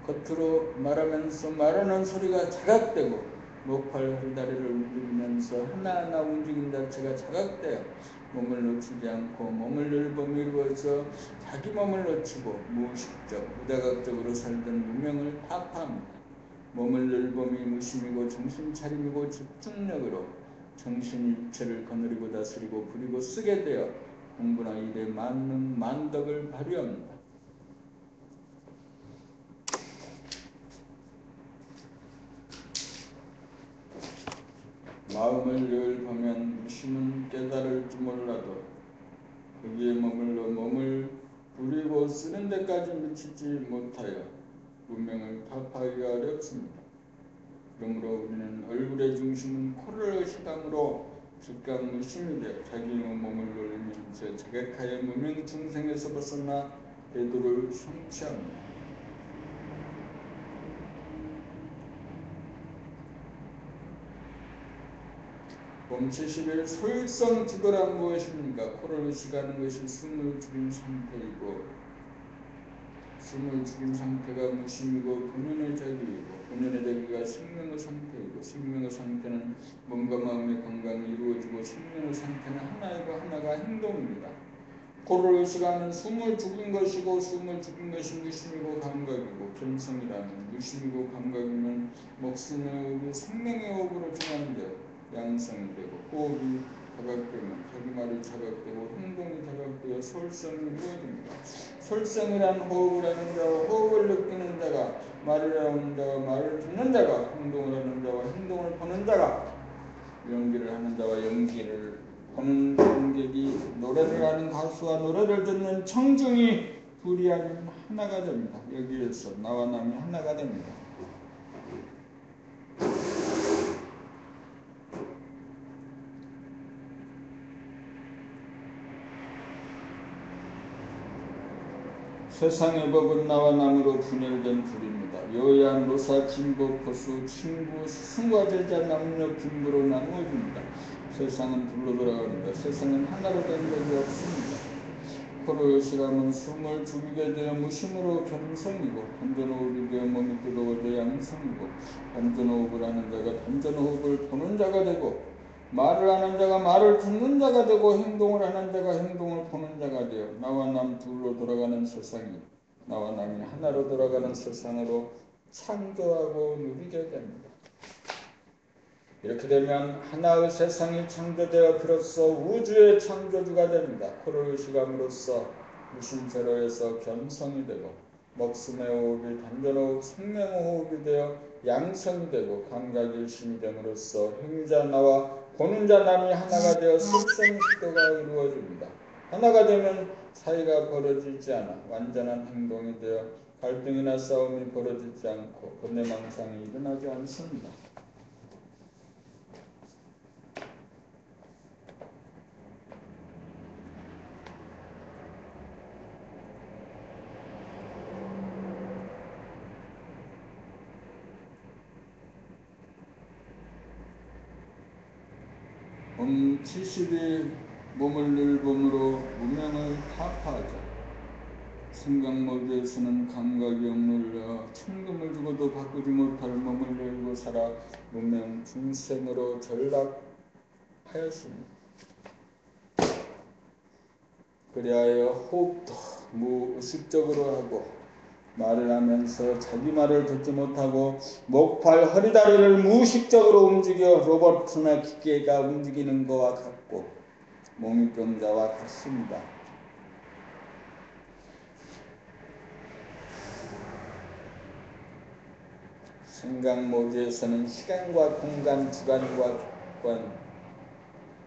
겉으로 말하면서 말하는 소리가 자각되고 목팔 헐다리를 움직이면서 하나하나 움직임 자체가 자각되어 몸을 놓치지 않고 몸을 늘범 이루어서 자기 몸을 놓치고 무의식적, 무자각적으로 살던 무명을 타파합니다. 몸을 늘범이 무심이고 정신차림이고 집중력으로 정신일체를 거느리고 다스리고 부리고 쓰게 되어 공부나 일에 만능 만덕을 발휘합니다. 마음을 늘 보면 무심은 깨달을지 몰라도 거기에 머물러 몸을 부리고 쓰는 데까지 미치지 못하여 문명을 타파하기가 어렵습니다. 그러므로 우리는 얼굴의 중심은 코를 의식함으로 즉각 무심이 되어 자기의 몸을 놀리면서 자객하여 무명 중생에서 벗어나 대도를 성취합니다. 71. 소일성 죽어란 무엇입니까? 코를 의식하는 것이 숨을 죽인 상태이고, 숨을 죽인 상태가 무심이고 본연의 자기이고, 본연의 자기가 생명의 상태이고, 생명의 상태는 몸과 마음의 건강이 이루어지고, 생명의 상태는 하나가 행동입니다. 코를 의식하면 숨을 죽인 것이고, 숨을 죽인 것이 무심이고 감각이고, 견성이라면 무심이고 감각이면 목숨의 호흡이 생명의 호흡으로 전환되어 양성이 되고, 호흡이 자각되면 자기 말이 자각되고 행동이 자각되어 솔성이 이루어집니다. 솔성이란 호흡을 하는 자와 호흡을 느끼는 자가, 말을 하는 자와 말을 듣는 자가, 행동을 하는 자와 행동을 보는 자가, 연기를 하는 자와 연기를 보는 관객이, 노래를 하는 가수와 노래를 듣는 청중이 둘이 아니면 하나가 됩니다. 여기에서 나와 남이 하나가 됩니다. 세상의 법은 나와 남으로 분열된 둘입니다. 여야, 노사, 진보, 보수, 친구, 스승과 제자, 남녀, 분부로 나누어집니다. 세상은 둘로 돌아갑니다. 세상은 하나로 된 적이 없습니다. 코를 의식하면 숨을 죽이게 되어 무심으로 견성이고, 단전호흡이 되어 몸이 뜨거워져 양성이고, 단전호흡을 하는 자가 단전호흡을 보는 자가 되고, 말을 하는 자가 말을 듣는 자가 되고, 행동을 하는 자가 행동을 보는 자가 되어 나와 남 둘로 돌아가는 세상이 나와 남이 하나로 돌아가는 세상으로 창조하고 누리게 됩니다. 이렇게 되면 하나의 세상이 창조되어 비로소 우주의 창조주가 됩니다. 코를 의식함으로써 무심세로에서 견성이 되고, 목숨의 호흡이 단전호흡, 생명호흡이 되어 양성이 되고, 감각일심이 됨으로써 행자 나와 보는 자 남이 하나가 되어 실생시도가 이루어집니다. 하나가 되면 사이가 벌어지지 않아 완전한 행동이 되어 갈등이나 싸움이 벌어지지 않고 번뇌망상이 일어나지 않습니다. 옴 70이 몸을 늘 몸으로 무명을 타파하자. 생각모드에서는 감각이 억눌려 천금을 주고도 바꾸지 못할 몸을 열고 살아 무명 중생으로 전락하였습니다. 그리하여 호흡도 무의식적으로 하고, 말을 하면서 자기 말을 듣지 못하고, 목, 팔, 허리, 다리를 무의식적으로 움직여 로봇이나 기계가 움직이는 것과 같고 몽유병자와 같습니다. 생각 모드에서는 시간과 공간, 주관과 객관,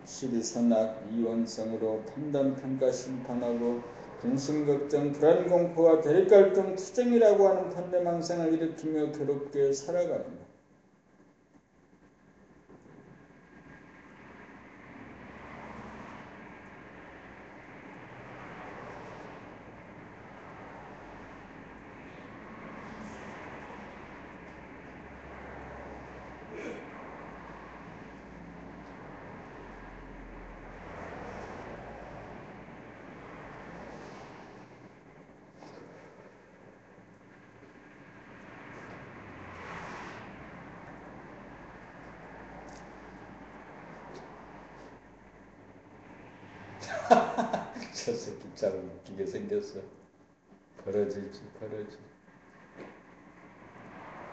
시비선악, 이원성으로 판단, 평가, 심판하고 근심, 걱정, 불안, 공포와 대립갈등, 투쟁이라고 하는 번뇌망상을 일으키며 괴롭게 살아갑니다. 저 새끼 참 웃기게 생겼어. 벌어지지.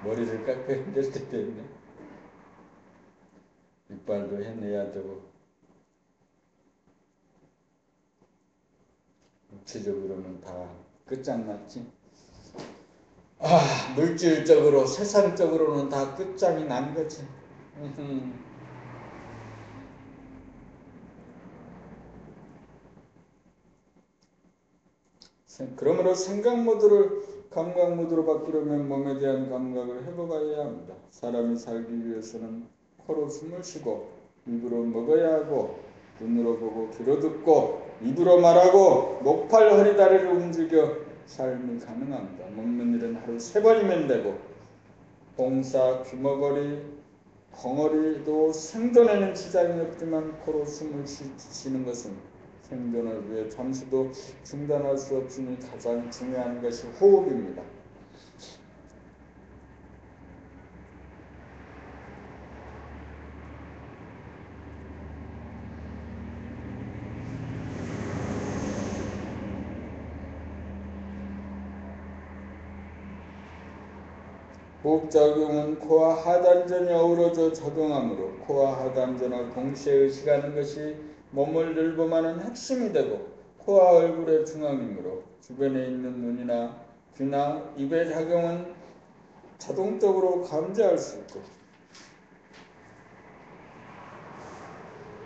머리를 깎아 힘들 때도 있네. 이빨도 해내야 되고, 육체적으로는 다 끝장났지. 물질적으로, 세상적으로는 다 끝장이 난 거지. 그러므로 생각 모드를 감각 모드로 바꾸려면 몸에 대한 감각을 회복해야 합니다. 사람이 살기 위해서는 코로 숨을 쉬고, 입으로 먹어야 하고, 눈으로 보고, 귀로 듣고, 입으로 말하고, 목, 팔, 허리, 다리를 움직여 삶이 가능합니다. 먹는 일은 하루 3번이면 되고, 봉사, 귀머거리, 벙어리도 생존에는 지장이 없지만 코로 숨을 쉬는 것은 생존을 위해 잠시도 중단할 수 없으니 가장 중요한 것이 호흡입니다. 호흡작용은 코와 하단전이 어우러져 작용하므로 코와 하단전을 동시에 의식하는 것이 몸을 늘봄하는 핵심이 되고 코와 얼굴의 중앙이므로 주변에 있는 눈이나 귀나 입의 작용은 자동적으로 감지할 수 있고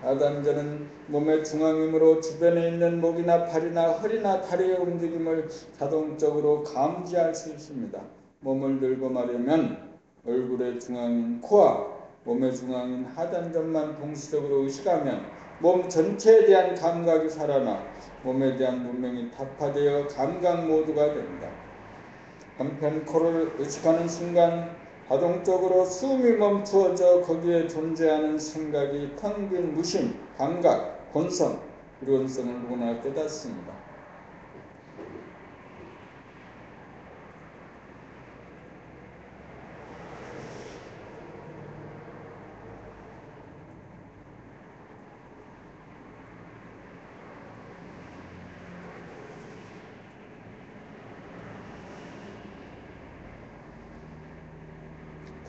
하단전은 몸의 중앙이므로 주변에 있는 목이나 팔이나 허리나 다리의 움직임을 자동적으로 감지할 수 있습니다. 몸을 늘봄하려면 얼굴의 중앙인 코와 몸의 중앙인 하단전만 동시적으로 의식하면 몸 전체에 대한 감각이 살아나 몸에 대한 문명이 타파되어 감각 모두가 됩니다. 한편 코를 의식하는 순간 자동적으로 숨이 멈추어져 거기에 존재하는 생각이 텅 빈 무심, 감각, 본성, 이론성을 누구나 깨닫습니다.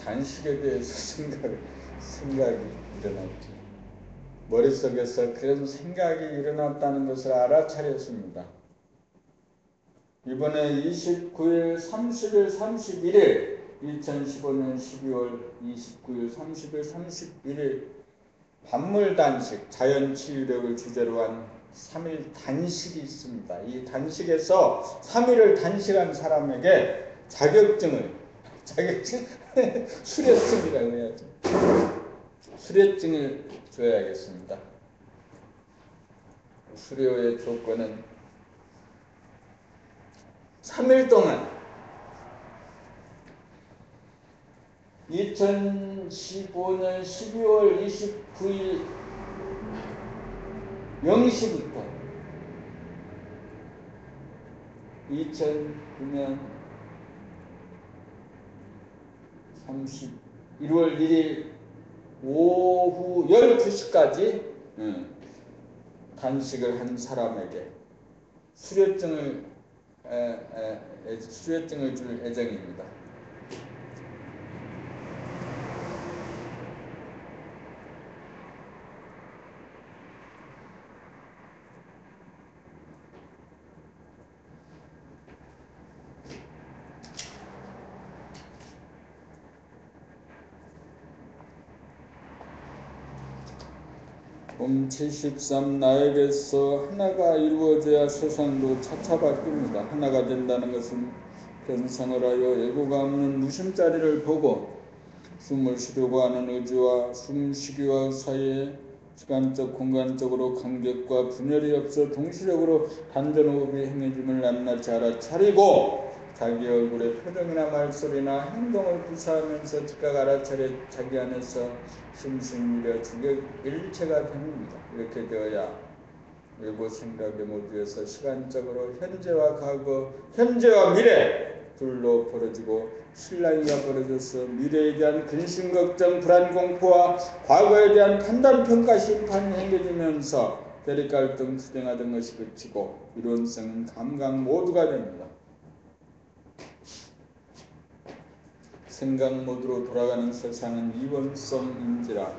단식에 대해서 생각이 일어났죠. 머릿속에서 그런 생각이 일어났다는 것을 알아차렸습니다. 이번에 29일, 30일, 31일 2015년 12월 29일, 30일, 31일 반물단식, 자연치유력을 주제로 한 3일 단식이 있습니다. 이 단식에서 3일을 단식한 사람에게 자격증 수료증이라고 해야죠. 수료증을 줘야겠습니다. 수료의 조건은 3일 동안 2015년 12월 29일 0시부터 2009년 1월 1일 오후 12시까지 단식을 한 사람에게 수료증을 줄 예정입니다. 봄 73 나에게서 하나가 이루어져야 세상도 차차 바뀝니다. 하나가 된다는 것은 변성을 하여 예고가 없는 무심자리를 보고 숨을 쉬려고 하는 의지와 숨쉬기와 사이에 시간적 공간적으로 간격과 분열이 없어 동시적으로 단전호흡이 행해짐을 낱낱이 알아차리고 자기 얼굴의 표정이나 말소리나 행동을 구사하면서 즉각 알아차려 자기 안에서 심승미려 주격 일체가 됩니다. 이렇게 되어야 외부 생각의 모두에서 시간적으로 현재와 과거, 현재와 미래 둘로 벌어지고 신랑이가 벌어져서 미래에 대한 근심, 걱정, 불안, 공포와 과거에 대한 판단, 평가, 심판이 행해지면서 대립갈등, 투쟁하던 것이 그치고 이론성, 감각 모두가 됩니다. 생각 모드로 돌아가는 세상은 이원성인지라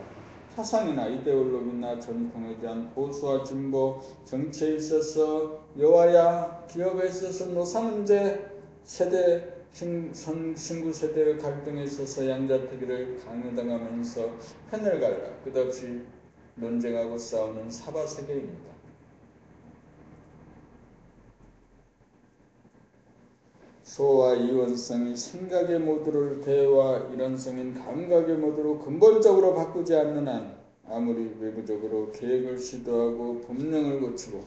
사상이나 이데올로기나 전통에 대한 보수와 진보, 정치에 있어서 여와야, 기업에 있어서 노사문제, 세대, 신구 세대의 갈등에 있어서 양자택일을 강요당하면서 편을 갈라 끝없이 논쟁하고 싸우는 사바세계입니다. 소와 이원성이 생각의 모드를 대와 이론성인 감각의 모드로 근본적으로 바꾸지 않는 한 아무리 외부적으로 계획을 시도하고 법령을 고치고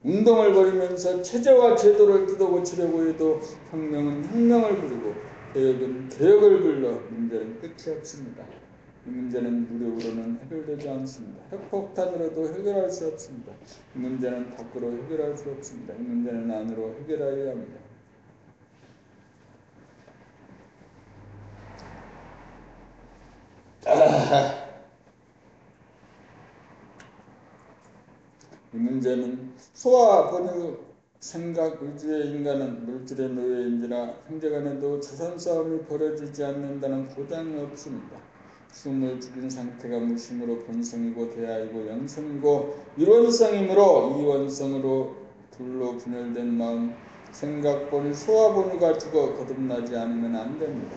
운동을 벌이면서 체제와 제도를 뜯어고치려고 해도 혁명은 혁명을 부리고 개혁은 개혁을 불러 문제는 끝이 없습니다. 이 문제는 무력으로는 해결되지 않습니다. 핵폭탄으로도 해결할 수 없습니다. 이 문제는 밖으로 해결할 수 없습니다. 이 문제는 안으로 해결하여야 합니다. 이 문제는 소와 번유 생각 의지의 인간은 물질의 노예인지라 형제간에도 재산 싸움이 벌어지지 않는다는 보장이 없습니다. 숨을 죽인 상태가 무심으로 본성이고 대하이고 영성이고 일원성이므로 이원성으로 둘로 분열된 마음 생각 번유 소와 번유가 죽어 거듭나지 않으면 안 됩니다.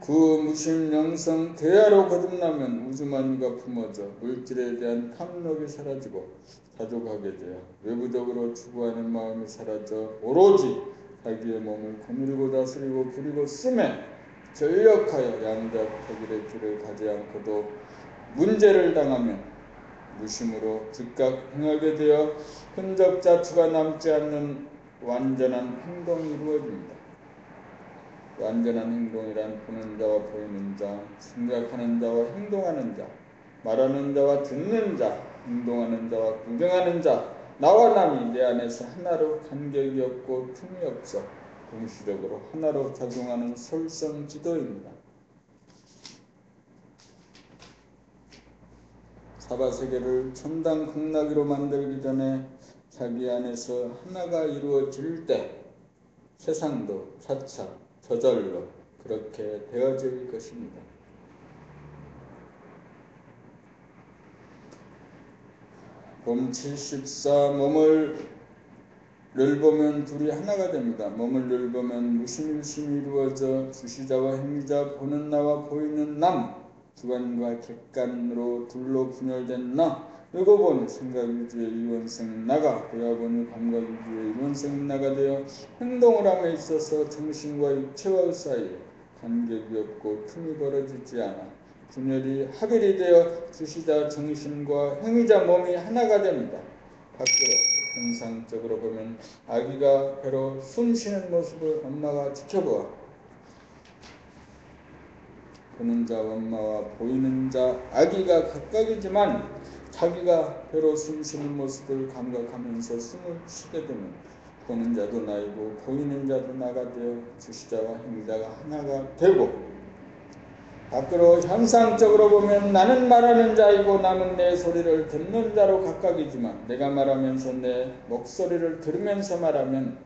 그 무심 영성 대하로 거듭나면 우주만유가 품어져 물질에 대한 탐욕이 사라지고 자족하게 되어 외부적으로 추구하는 마음이 사라져 오로지 자기의 몸을 거느리고 다스리고 부리고 쓰매 전력하여 양자택일의 길을 가지 않고도 문제를 당하면 무심으로 즉각 행하게 되어 흔적 자투가 남지 않는 완전한 행동이 이루어집니다. 완전한 행동이란 보는 자와 보이는 자, 생각하는 자와 행동하는 자, 말하는 자와 듣는 자, 행동하는 자와 구경하는 자, 나와 남이 내 안에서 하나로 간격이 없고 틈이 없어 동시적으로 하나로 작용하는 솔성지도입니다. 사바세계를 천당 극락으로 만들기 전에 자기 안에서 하나가 이루어질 때 세상도 차차 저절로 그렇게 되어질 것입니다. 봄 74 몸을 넓으면 둘이 하나가 됩니다. 몸을 넓으면 무심일심이 이루어져 주시자와 행위자 보는 나와 보이는 남 주관과 객관으로 둘로 분열된 나 그리고 보니 생각위주의 이원성인 나가 대화보니 감각위주의 이원성인 나가 되어 행동을 함에 있어서 정신과 육체와 사이에 간격이 없고 틈이 벌어지지 않아 분열이 합일이 되어 주시자 정신과 행위자 몸이 하나가 됩니다. 밖으로 현상적으로 보면 아기가 배로 숨 쉬는 모습을 엄마가 지켜보아 보는 자 엄마와 보이는 자 아기가 각각이지만 자기가 배로 숨 쉬는 모습을 감각하면서 숨을 쉬게 되면 보는 자도 나이고 보이는 자도 나가 되어 주시자와 행자가 하나가 되고 밖으로 현상적으로 보면 나는 말하는 자이고 남은 내 소리를 듣는 자로 각각이지만 내가 말하면서 내 목소리를 들으면서 말하면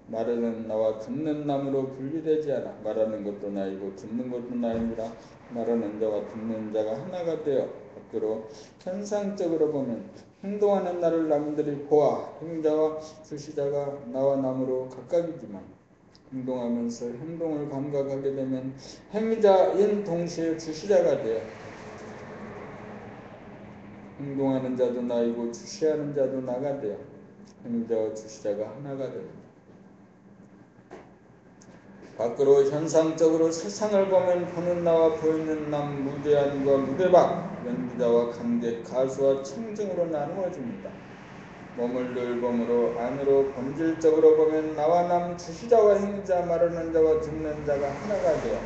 말하는 나와 듣는 남으로 분리되지 않아 말하는 것도 나이고 듣는 것도 나이니라 말하는 자와 듣는 자가 하나가 되어 밖으로 현상적으로 보면 행동하는 나를 남들이 보아 행자와 주시자가 나와 남으로 각각이지만 행동하면서 행동을 감각하게 되면 행자인 동시에 주시자가 되어 행동하는 자도 나이고 주시하는 자도 나가 되어 행자와 주시자가 하나가 됩니다. 밖으로 현상적으로 세상을 보면 보는 나와 보이는 남 무대 안과 무대 밖 연기자와 관객 가수와 청중으로 나누어집니다. 몸을 넓음으로 안으로 본질적으로 보면 나와 남 주시자와 행자 말하는 자와 듣는 자가 하나가 되어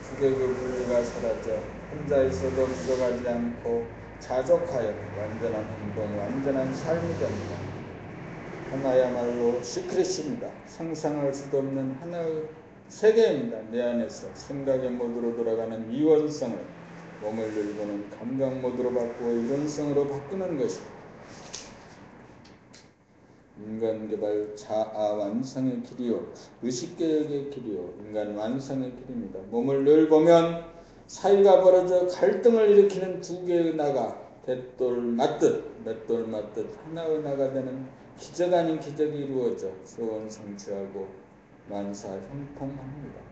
주객의 분리가 사라져 혼자 있어도 묻어가지 않고 자족하여 완전한 행동 완전한 삶이 됩니다. 하나야말로 시크릿입니다. 상상할 수도 없는 하나의 세계입니다. 내 안에서 생각의 모드로 돌아가는 이원성을 몸을 넓는 감각 모드로 바꾸어 이원성으로 바꾸는 것입니다. 인간개발 자아 완성의 길이요 의식개혁의 길이요 인간 완성의 길입니다. 몸을 넓으면 사이가 벌어져 갈등을 일으키는 두 개의 나가 대돌 맞듯 맷돌 맞듯 하나의 나가 되는 기적 아닌 기적이 이루어져 소원 성취하고 만사 형통합니다.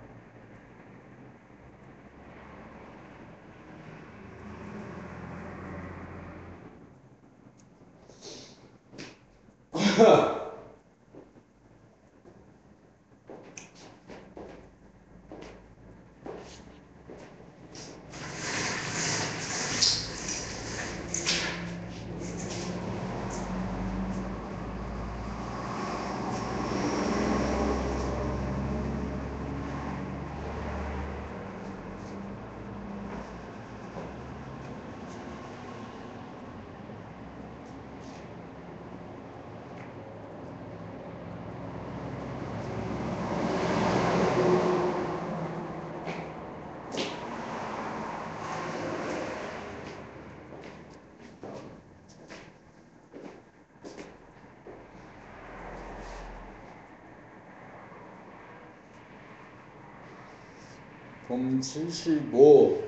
봄 75.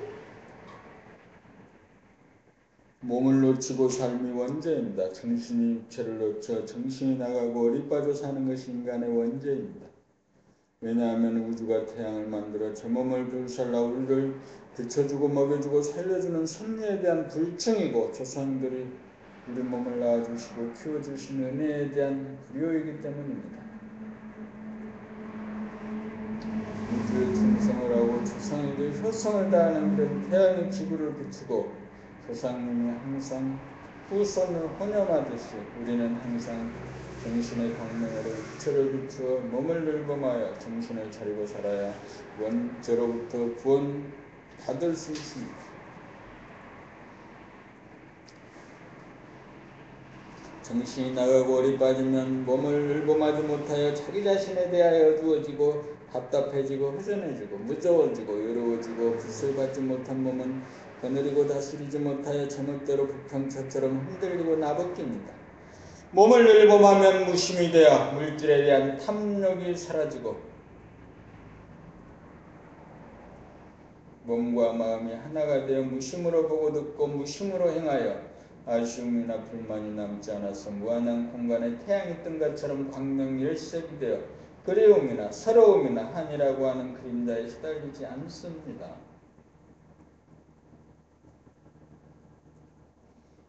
몸을 놓치고 삶이 원죄입니다. 정신이 육체를 놓쳐 정신이 나가고 어리 빠져 사는 것이 인간의 원죄입니다. 왜냐하면 우주가 태양을 만들어 제 몸을 불살라 우리를 비춰주고 먹여주고 살려주는 섭리에 대한 불증이고 조상들이 우리 몸을 낳아주시고 키워주신 은혜에 대한 불효이기 때문입니다. 우주에 충성을 하고 조상에게 효성을 다하는 그런 태양의 지구를 비추고 조상님이 항상 후손을 혼념하듯이 우리는 항상 정신의 광명으로 육체를 비추어 몸을 늙음하여 정신을 차리고 살아야 원죄로부터 구원 받을 수 있습니다. 정신이 나가고 어리 빠지면 몸을 늙음하지 못하여 자기 자신에 대하여 어두워지고 답답해지고 허전해지고 무서워지고 외로워지고 빚을 받지 못한 몸은 거느리고 다스리지 못하여 제멋대로 부평차처럼 흔들리고 나벗깁니다. 몸을 늙음하면 무심이 되어 물질에 대한 탐욕이 사라지고 몸과 마음이 하나가 되어 무심으로 보고 듣고 무심으로 행하여 아쉬움이나 불만이 남지 않아서 무한한 공간에 태양이 뜬 것처럼 광명일색이 되어 그리움이나 서러움이나 한이라고 하는 그림자에 시달리지 않습니다.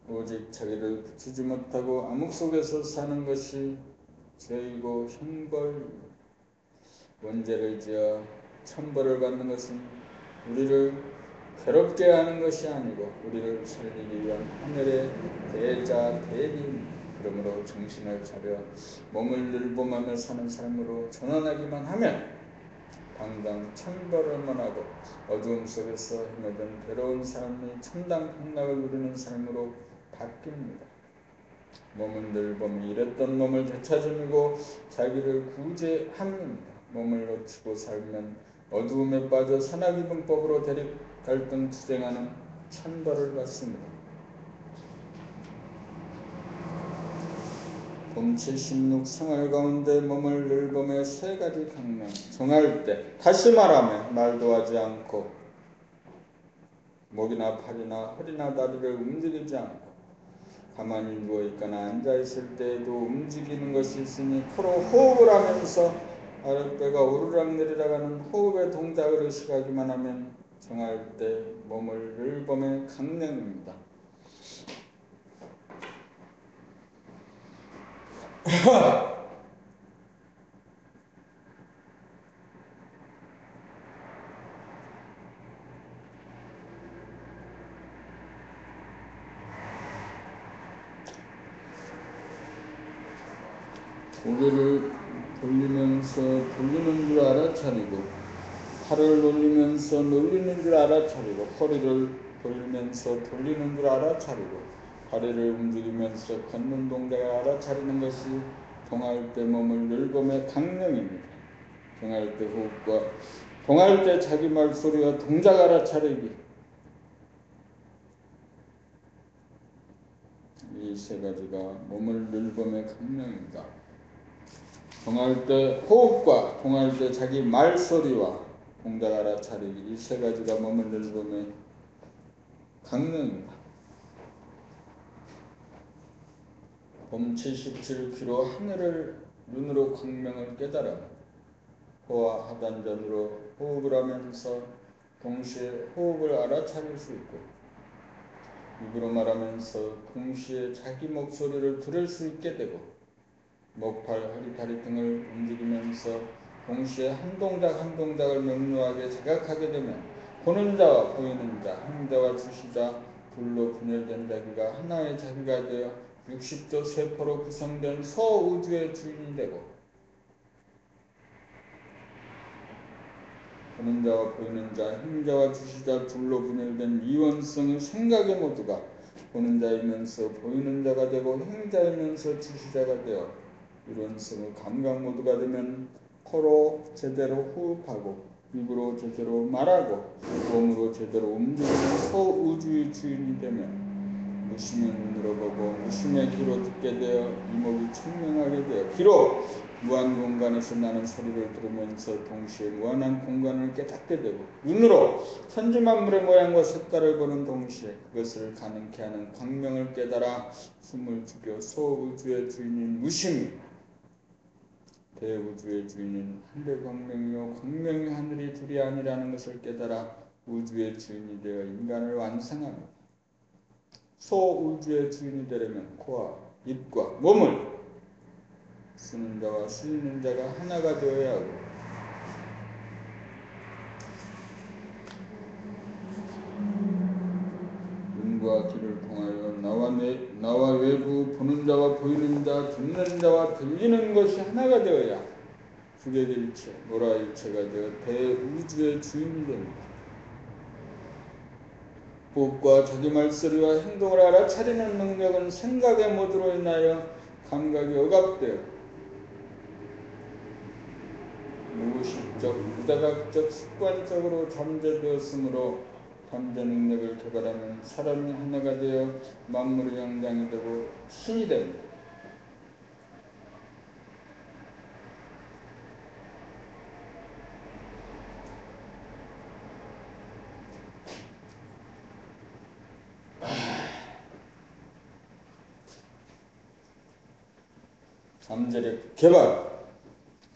오직 자기를 붙이지 못하고 암흑 속에서 사는 것이 죄이고 형벌, 원죄를 지어 천벌을 받는 것은 우리를 괴롭게 하는 것이 아니고 우리를 살리기 위한 하늘의 대자 대리입니다. 그러므로 정신을 차려 몸을 늙음하며 사는 삶으로 전환하기만 하면 당장 천벌을 면하고 어두움 속에서 헤매던 괴로운 삶이 천당 극락을 누리는 삶으로 바뀝니다. 몸은 늙음이 잃었던 몸을 되찾으고 자기를 구제합니다. 몸을 놓치고 살면 어두움에 빠져 산악이분법으로 대립 갈등 투쟁하는 천벌을 받습니다. 봄 76 생활 가운데 몸을 늙음의 세 가지 강령 정할 때 다시 말하면 말도 하지 않고 목이나 팔이나 허리나 다리를 움직이지 않고 가만히 누워있거나 앉아있을 때에도 움직이는 것이 있으니 코로 호흡을 하면서 아랫배가 오르락내리락 하는 호흡의 동작을 의식하기만 하면 정할 때 몸을 늙음의 강령입니다. 고개를 돌리면서 돌리는 줄 알아차리고 팔을 놀리면서 놀리는 줄 알아차리고 허리를 돌리면서 돌리는 줄 알아차리고 다리를 움직이면서 걷는 동작을 알아차리는 것이 동할 때 몸을 늙음의 강령입니다. 동할 때 호흡과 동할 때 자기 말소리와 동작 알아차리기 이 세 가지가 몸을 늙음의 강령입니다. 동할 때 호흡과 동할 때 자기 말소리와 동작 알아차리기 이 세 가지가 몸을 늙음의 강령입니다. 봄 77km 하늘을 눈으로 광명을 깨달아 호와 하단전으로 호흡을 하면서 동시에 호흡을 알아차릴 수 있고 입으로 말하면서 동시에 자기 목소리를 들을 수 있게 되고 목팔, 허리, 다리 등을 움직이면서 동시에 한 동작 한 동작을 명료하게 자각하게 되면 보는 자와 보이는 자, 행자와 주시자 둘로 분열된 자기가 하나의 자기가 되어 60조 세포로 구성된 소우주의 주인이 되고 보는 자와 보이는 자, 행자와 주시자 둘로 분열된 이원성의 생각의 모두가 보는 자이면서 보이는 자가 되고 행자이면서 주시자가 되어 이원성의 감각 모두가 되면 코로 제대로 호흡하고 입으로 제대로 말하고 몸으로 제대로 움직이는 소우주의 주인이 되면 무심의 눈으로 보고 무심의 귀로 듣게 되어 이목이 청명하게 되어 귀로 무한 공간에서 나는 소리를 들으면서 동시에 무한한 공간을 깨닫게 되고 눈으로 천지 만물의 모양과 색깔을 보는 동시에 그것을 가능케 하는 광명을 깨달아 숨을 죽여 소우주의 주인인 무심이 대우주의 주인인 한대 광명이요 광명이 하늘이 둘이 아니라는 것을 깨달아 우주의 주인이 되어 인간을 완성합니다. 소우주의 주인이 되려면 코와 입과 몸을 쓰는 자와 쓰이는 자가 하나가 되어야 하고 눈과 귀를 통하여 나와 외부 보는 자와 보이는 자 듣는 자와 들리는 것이 하나가 되어야 주객일체 노라일체가 되어 대우주의 주인이 됩니다. 호흡과 자기 말소리와 행동을 알아차리는 능력은 생각의 모드로 인하여 감각이 억압되어 무의식적, 무자각적, 습관적으로 잠재되었으므로 잠재 능력을 개발하면 사람이 하나가 되어 만물의 영장이 되고 신이 됩니다. 잠재력 개발.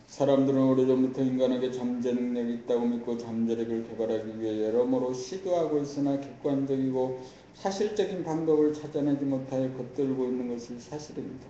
사람들은 오래전부터 인간에게 잠재 능력이 있다고 믿고 잠재력을 개발하기 위해 여러모로 시도하고 있으나 객관적이고 사실적인 방법을 찾아내지 못하여 겉돌고 있는 것이 사실입니다.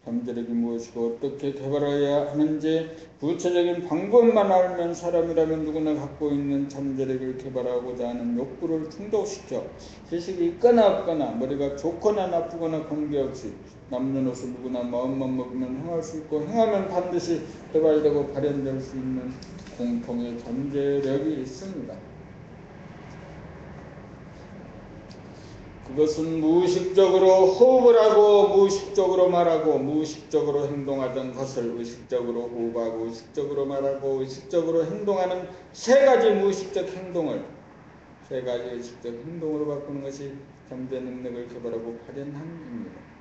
잠재력이 무엇이고 어떻게 개발해야 하는지 구체적인 방법만 알면 사람이라면 누구나 갖고 있는 잠재력을 개발하고자 하는 욕구를 충족시켜 지식이 있거나 없거나 머리가 좋거나 나쁘거나 관계없이 남녀노소 누구나 마음만 먹으면 행할 수 있고 행하면 반드시 개발되고 발현될 수 있는 공통의 잠재력이 있습니다. 그것은 무의식적으로 호흡을 하고 무의식적으로 말하고 무의식적으로 행동하던 것을 의식적으로 호흡하고 의식적으로 말하고 의식적으로 행동하는 세 가지 무의식적 행동을 세 가지 의식적 행동으로 바꾸는 것이 잠재 능력을 개발하고 발현함입니다.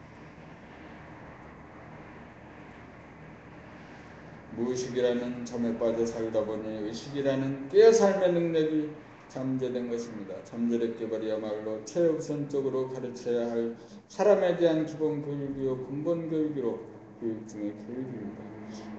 무의식이라는 잠에 빠져 살다 보니 의식이라는 깨어 삶의 능력이 잠재된 것입니다. 잠재력 개발이야말로 최우선적으로 가르쳐야 할 사람에 대한 기본 교육이요 근본 교육이로 교육 중의 교육입니다.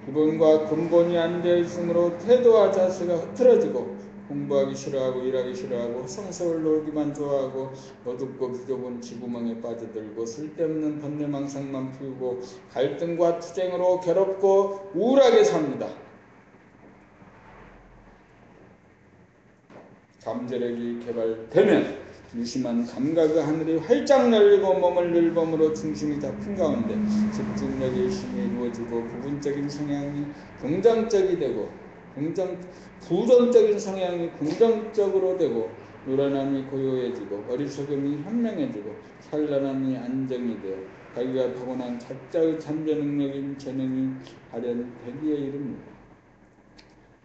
기본과 근본이 안 되어 있으므로 태도와 자세가 흐트러지고 공부하기 싫어하고 일하기 싫어하고 성서를 놀기만 좋아하고 어둡고 비좁은 지구멍에 빠져들고 쓸데없는 번뇌망상만 피우고 갈등과 투쟁으로 괴롭고 우울하게 삽니다. 잠재력이 개발되면 유심한 감각의 하늘이 활짝 열리고 몸을 늘범으로 중심이 잡힌 가운데 집중력의 힘이 이루어지고 부분적인 성향이 긍정적이 되고 부정적인 성향이 긍정적으로 되고 요란함이 고요해지고 어리석음이 현명해지고 산란함이 안정이 되어 자기가 타고난 각자의 잠재 능력인 재능이 발현되기에 이릅니다.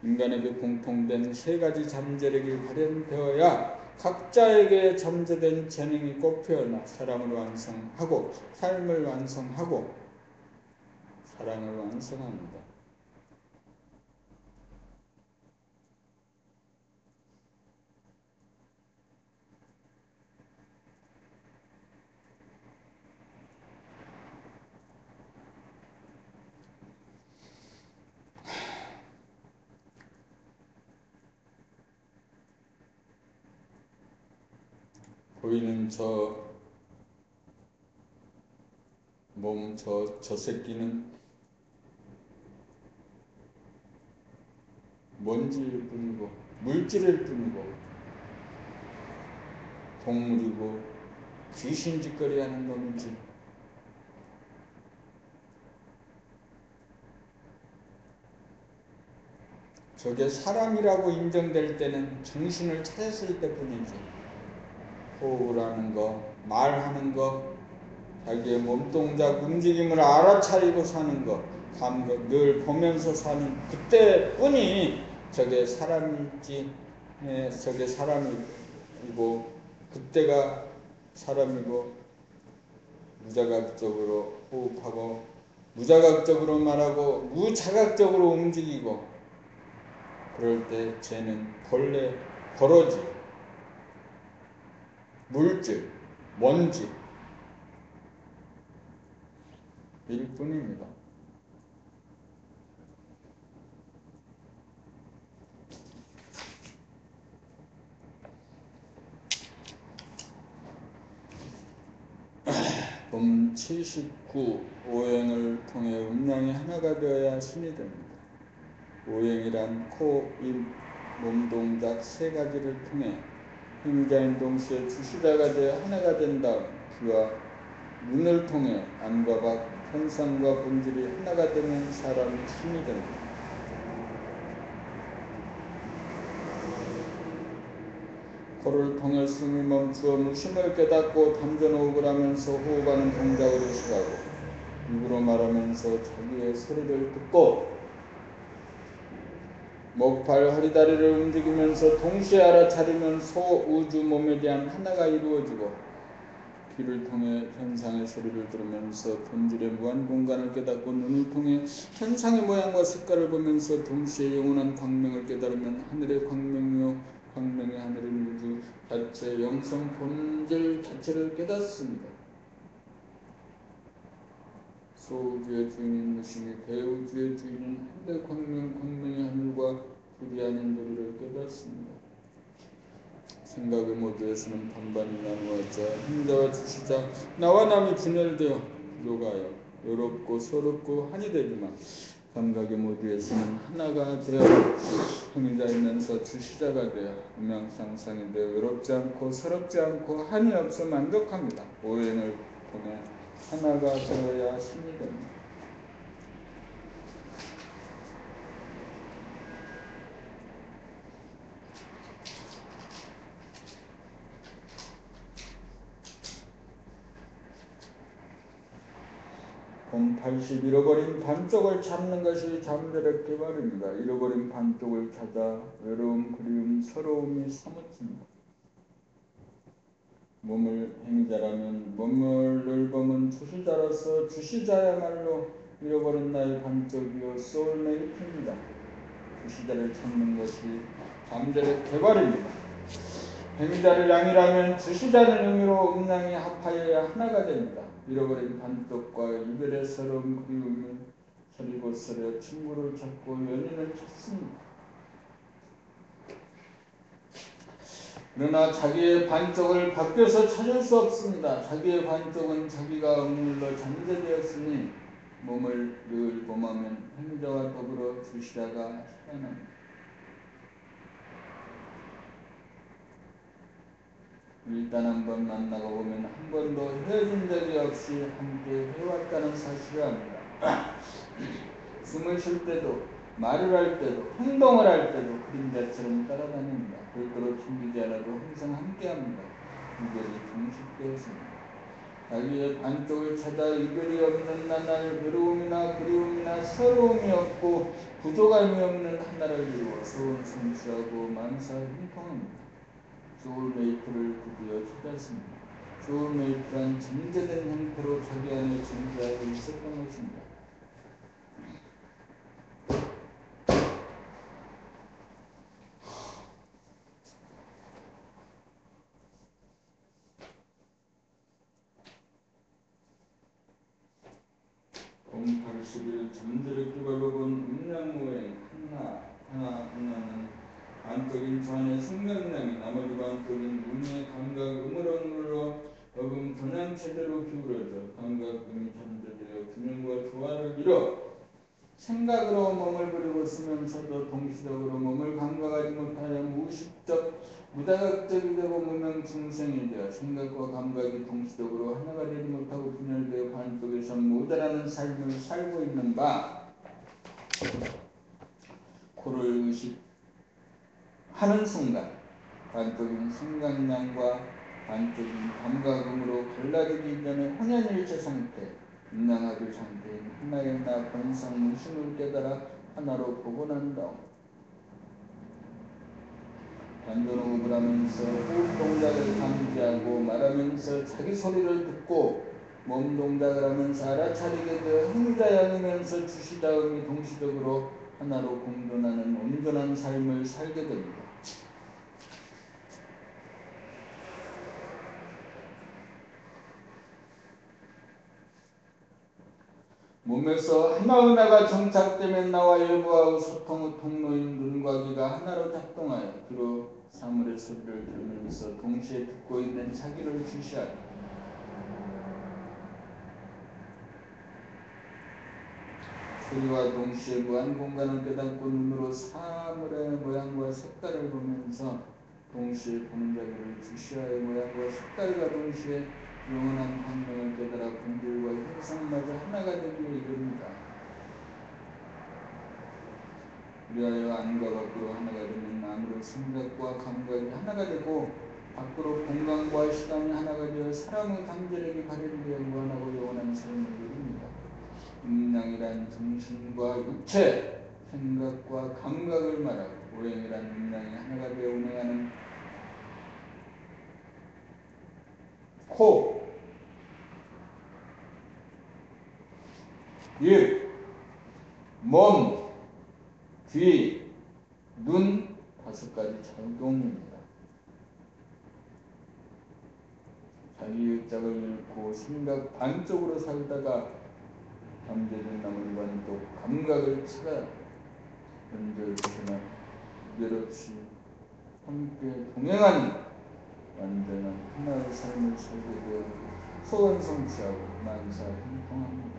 인간에게 공통된 세 가지 잠재력이 발현되어야 각자에게 잠재된 재능이 꽃피어나 사람을 완성하고 삶을 완성하고 사랑을 완성합니다. 보이는 저 몸, 저 새끼는 먼지일 뿐이고 물질일 뿐이고 동물이고 귀신짓거리 하는 놈이지 저게 사람이라고 인정될 때는 정신을 차렸을 때뿐이지 호흡을 하는 거, 말하는 거, 자기의 몸동작, 움직임을 알아차리고 사는 거, 감각 늘 보면서 사는 그때뿐이 저게 사람이지, 저게 사람이고 그때가 사람이고 무자각적으로 호흡하고 무자각적으로 말하고 무자각적으로 움직이고 그럴 때 죄는 벌레, 버러지, 물질, 먼지 일 뿐입니다. 봄 79 오행을 통해 음양이 하나가 되어야 신이 됩니다. 오행이란 코, 입, 몸 동작 세 가지를 통해 행자인 동시에 주시자가 되어 하나가 된 다음 귀와 눈을 통해 안과 밖, 현상과 본질이 하나가 되면 사람이 신이 됩니다. 코를 통해 숨이 멈추어 무심을 깨닫고 담전호흡을 하면서 호흡하는 동작을 의식하고 입으로 말하면서 자기의 소리를 듣고 목, 발, 허리, 다리를 움직이면서 동시에 알아차리면 소우주 몸에 대한 하나가 이루어지고 귀를 통해 현상의 소리를 들으면서 본질의 무한 공간을 깨닫고 눈을 통해 현상의 모양과 색깔을 보면서 동시에 영원한 광명을 깨달으면 하늘의 광명이요 광명의 하늘인 우주 자체 영성 본질 자체를 깨닫습니다. 소우주의 주인인 무심이 대우주의 주인인 하늘의 광명, 광명의 하늘과 둘이 아닌 도리를 깨닫습니다. 생각의 모두에서는 반반이 나누어져 행자와 주시자 나와 남이 분열되어 녹아요 외롭고 서럽고 한이 되지만 감각의 모두에서는 하나가 되어 행자이면서 주시자가 되어 음양상상이 되어 외롭지 않고 서럽지 않고 한이 없어 만족합니다. 오행을 통해 하나가 되어야 신이 됩니다. 봄 80 잃어버린 반쪽을 찾는 것이 잠재력 개발입니다. 잃어버린 반쪽을 찾아 외로움, 그리움, 서러움이 사무칩니다. 몸을 행자라면 몸을 범은 주시자로서 주시자야말로 잃어버린 나의 반쪽이요 소울메이트입니다. 주시자를 찾는 것이 잠재력 개발입니다. 행자를 양이라면 주시자는 의미로 음양이 합하여야 하나가 됩니다. 잃어버린 반쪽과 이별의 서러움 그리움이 서리고 서려 친구를 찾고 연인을 찾습니다. 그러나 자기의 반쪽을 밖에서 찾을 수 없습니다. 자기의 반쪽은 자기가 억눌러 잠재되었으니 몸을 늘 범하면 행자와 더불어 주시자가 살아납니다. 일단 한번 만나고 보면 한 번도 헤어진 적이 없이 함께 해왔다는 사실을 압니다. 숨을 쉴 때도 말을 할 때도 행동을 할 때도 그림자처럼 따라다닙니다. 별도로 챙기지 않아도 항상 함께합니다. 이별이 종식되었습니다. 자기의 반쪽을 찾아 이별이 없는 나날 외로움이나 그리움이나 서러움이 없고 부족함이 없는 하나를 이루어 소원 성취하고 만사 형통합니다. 소울메이트를 드디어 찾았습니다. 소울메이트란 잠재된 형태로 자기 안에 존재하고 있었던 것입니다. 봄 80일 잠재력 기발로 본 음양무행 하나는 반쪽인 저 안의 생명량이 나머지 반쪽인 눈의 감각 음으로 어금 전향체대로 기울어져 감각음이 잠재되어 균형과 조화를 이뤄 생각으로 몸을 부리고 쓰면서도 동시적으로 몸을 감각하지 못하여 무의식적 무자각적이 되고 무명중생이 되어 생각과 감각이 동시적으로 하나가 되지 못하고 분열되어 반쪽에서 모자라는 삶을 살고 있는 바 코를 의식하는 순간 반쪽인 생각량과 반쪽인 감각음으로 갈라지기 전에 혼연일체 상태 음양합의 상태인 하나의 나 본상 무심을 깨달아 하나로 보고 난 다음 단전호흡을 하면서 호흡 동작을 감지하고 말하면서 자기 소리를 듣고 몸 동작을 하면서 알아차리게 되어 행자형이면서 주시다음이 동시적으로 하나로 공존하는 온전한 삶을 살게 됩니다. 몸에서 하나하나가 정착되면 나와 일부하고 소통의 통로인 눈과 귀가 하나로 작동하여 주로 사물의 소리를 들으면서 동시에 듣고 있는 자기를 주시하리. 소리와 동시에 무한 공간을 깨닫고 눈으로 사물의 모양과 색깔을 보면서 동시에 보는 자기를 주시하여 모양과 색깔과 동시에 영원한 광명을 깨달아 본질과 형상마저 하나가 되기에 이릅니다. 그리하여 안과 밖으로 하나가 되는 안으로 생각과 감각이 하나가 되고 밖으로 공간과 시간이 하나가 되어 사람의 감절에게 가리기 위해 무한하고 영원한 삶을 이룹니다. 음양이란 정신과 육체, 생각과 감각을 말하고 오행이란 음양이 하나가 되어 운행하는 코, 입, 몸, 귀, 눈 5가지 작용입니다. 자기의 짝을 잃고 생각 반쪽으로 살다가 잠재된 나머지 반쪽 감각을 찾아 언제부터나 구별 없이 함께 동행하니 완전한 하나의 삶을 살게 되어 소원 성취하고 만사 형통합니다.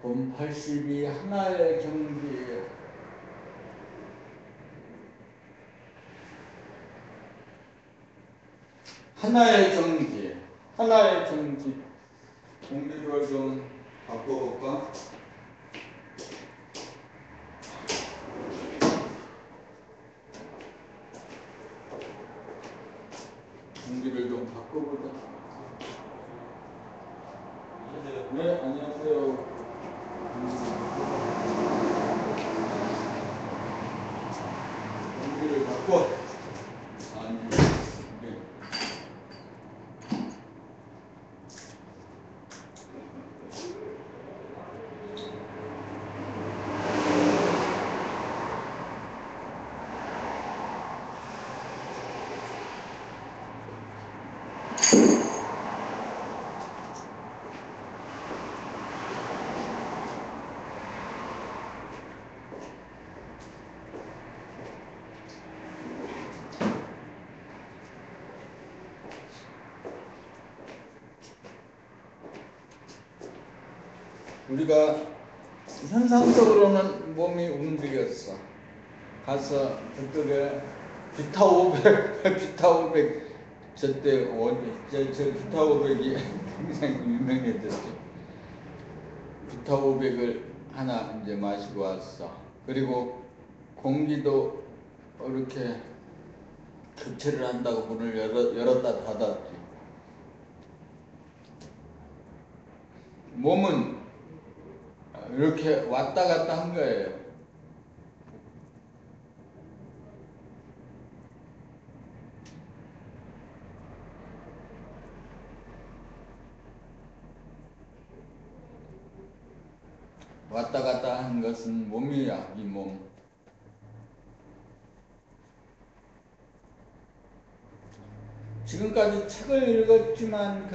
돈 80이 하나의 경지예요. 하나의 경지, 하나의 경지. 공기를 좀 바꿔볼까? 공기를 좀 바꿔보자. 네, 안녕하세요. 공기를 바꿔. 아니, 네. 우리가 현상적으로는 몸이 움직였어. 가서 저쪽에 비타 500, 비타 500 저때 저 비타 500이 굉장히 유명해졌죠. 비타 500을 하나 이제 마시고 왔어. 그리고 공기도 이렇게 교체를 한다고 문을 열었다 닫았지. 몸은 이렇게 왔다 갔다 한 거예요. 왔다 갔다 한 것은 몸이야, 이 몸. 지금까지 책을 읽었지만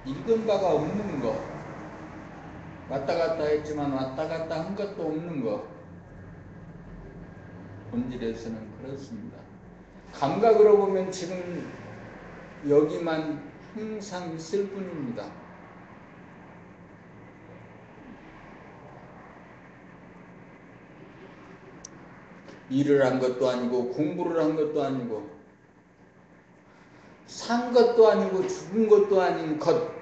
읽은 바가 없는 거. 왔다 갔다 했지만 왔다 갔다 한 것도 없는 거. 본질에서는 그렇습니다. 감각으로 보면 지금 여기만 항상 있을 뿐입니다. 일을 한 것도 아니고 공부를 한 것도 아니고 산 것도 아니고 죽은 것도 아닌 것.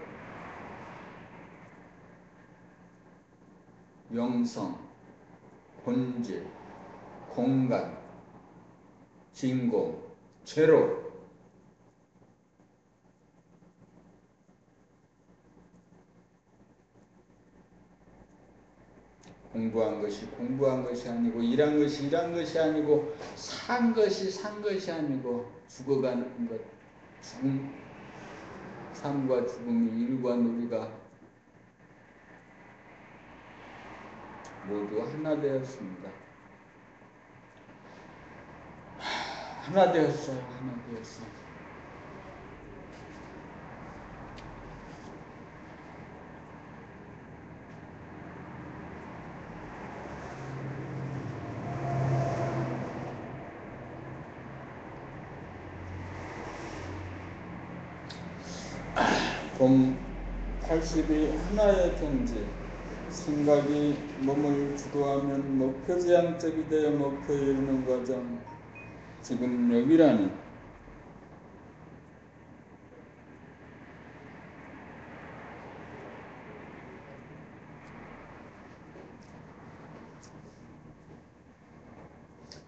영성, 본질, 공간, 진공, 제로. 공부한 것이 공부한 것이 아니고 일한 것이 일한 것이 아니고 산 것이 산 것이 아니고 죽어가는 것. 죽음, 삶과 죽음이 일과 놀이가 모두 하나 되었습니다. 하나 되었어요. 하나 되었어요. 봄 80이 하나의 경지. 생각이 몸을 주도하면 목표지향적이 되어 목표에 이르는 과정. 지금 여기라는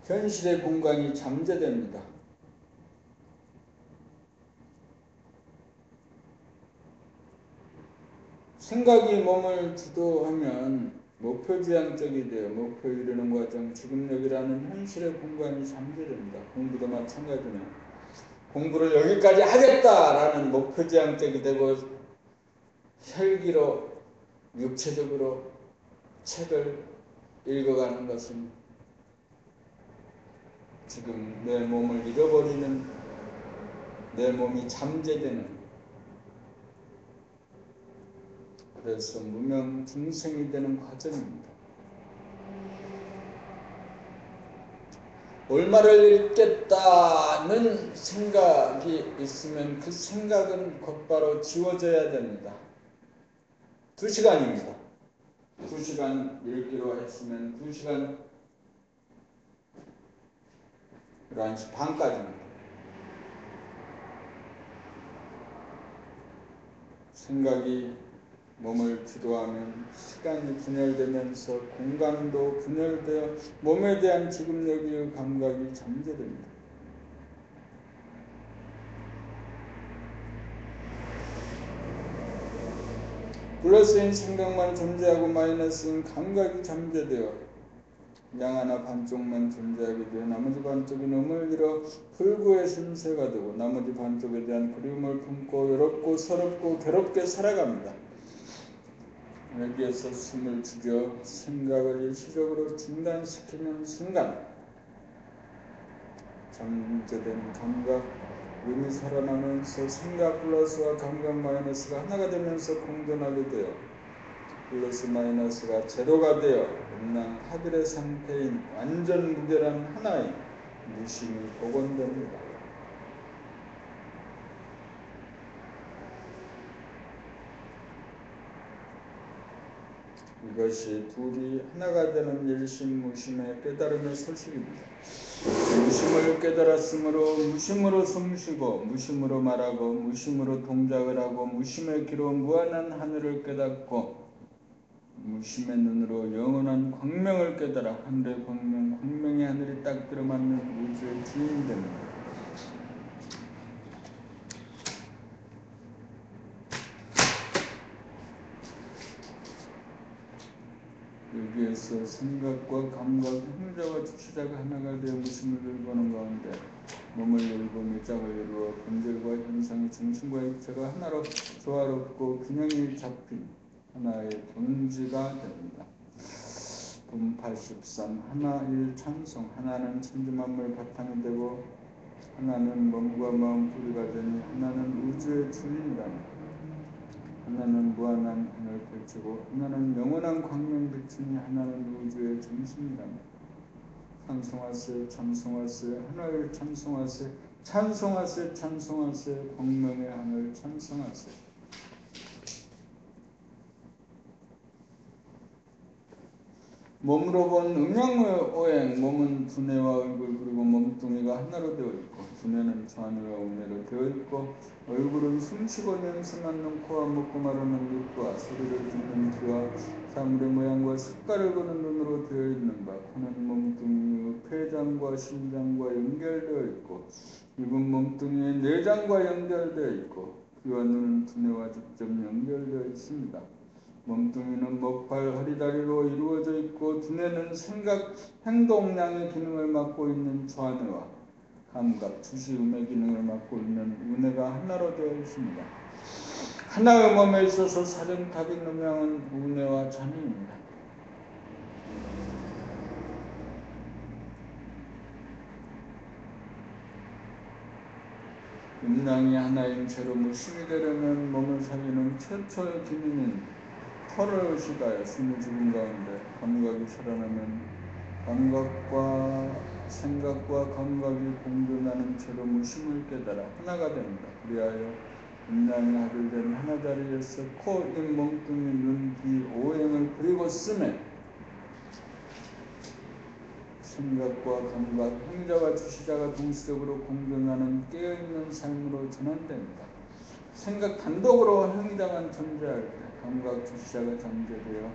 현실의 공간이 잠재됩니다. 생각이 몸을 주도하면 목표지향적이 되어 목표에 이르는 과정. 지금 여기라는 현실의 공간이 잠재됩니다. 공부도 마찬가지네요. 공부를 여기까지 하겠다라는 목표지향적이 되고 혈기로 육체적으로 책을 읽어가는 것은 지금 내 몸을 잃어버리는, 내 몸이 잠재되는, 그래서 무명 중생이 되는 과정입니다. 얼마를 읽겠다는 생각이 있으면 그 생각은 곧바로 지워져야 됩니다. 2시간입니다. 2시간 읽기로 했으면 2시간 11시 반까지입니다. 생각이 몸을 주도하면 시간이 분열되면서 공간도 분열되어 몸에 대한 지금 여기의 감각이 잠재됩니다. 플러스인 생각만 존재하고 마이너스인 감각이 잠재되어 양 하나 반쪽만 존재하게 되어 나머지 반쪽이 놈을 잃어 불구의 신세가 되고 나머지 반쪽에 대한 그리움을 품고 외롭고 서럽고 괴롭게 살아갑니다. 여기에서 숨을 죽여 생각을 일시적으로 중단시키는 순간 잠재된 감각음이 살아나면서 생각 플러스와 감각 마이너스가 하나가 되면서 공존하게 되어 플러스 마이너스가 제로가 되어 음낭하들의 상태인 완전 무결한 하나인 무심이 복원됩니다. 이것이 둘이 하나가 되는 일심무심의 깨달음의 소식입니다. 무심을 깨달았으므로 무심으로 숨쉬고 무심으로 말하고 무심으로 동작을 하고 무심의 귀로 무한한 하늘을 깨닫고 무심의 눈으로 영원한 광명을 깨달아 하늘의 광명, 광명의 하늘이 딱 들어맞는 우주의 주인이 됩니다. 여기에서 생각과 감각, 행자와 주시자가 하나가 되어 무심을 들고는 가운데 몸을 열고 밀장을 이루어 본질과 현상의 중심과 입체가 하나로 조화롭고 균형이 잡힌 하나의 본지가 됩니다. 분 83 하나 일 찬송. 하나는 천지만물 바탕이 되고 하나는 몸과 마음 뿌리가 되니 하나는 우주의 주인이라니 하나는 무한한 하늘 펼치고 하나는 영원한 광명 비추니 하나는 우주의 중심이라니 찬송하세 찬송하세 하나를 찬송하세 찬송하세 찬송하세 광명의 하늘 찬송하세. 몸으로 본 음양의 오행. 몸은 두뇌와 얼굴 그리고 몸뚱이가 하나로 되어 있고 두뇌는 좌뇌와 우뇌로 되어 있고 얼굴은 숨쉬고 냄새 맡는 코와 먹고 마르는 입과 소리를 듣는 귀와 사물의 모양과 색깔을 보는 눈으로 되어 있는 바 코는 몸뚱이의 폐장과 심장과 연결되어 있고 입은 몸뚱이의 내장과 연결되어 있고 귀와 눈은 두뇌와 직접 연결되어 있습니다. 몸뚱이는 목, 발, 허리, 다리로 이루어져 있고 두뇌는 생각, 행동량의 기능을 맡고 있는 좌뇌와 감각, 주시, 음의 기능을 맡고 있는 우뇌가 하나로 되어 있습니다. 하나의 몸에 있어서 사령, 다빈, 음양은 우뇌와 좌뇌입니다. 음양이 하나인 채로 무심이 되려면 몸을 살리는 최초의 기능인 털을 의식하여 숨이 죽은 가운데 감각이 살아나면 감각과 생각과 감각이 공존하는 채로 무심을 깨달아 하나가 됩니다. 그리하여 음양이 합일된 하나 자리에서 코, 입, 몸뚱이, 눈, 귀, 오행을 그리고 쓰매 생각과 감각, 행자와 주시자가 동시적으로 공존하는 깨어있는 삶으로 전환됩니다. 생각 단독으로 행자만 존재할 때 감각 주시자가 잠재되어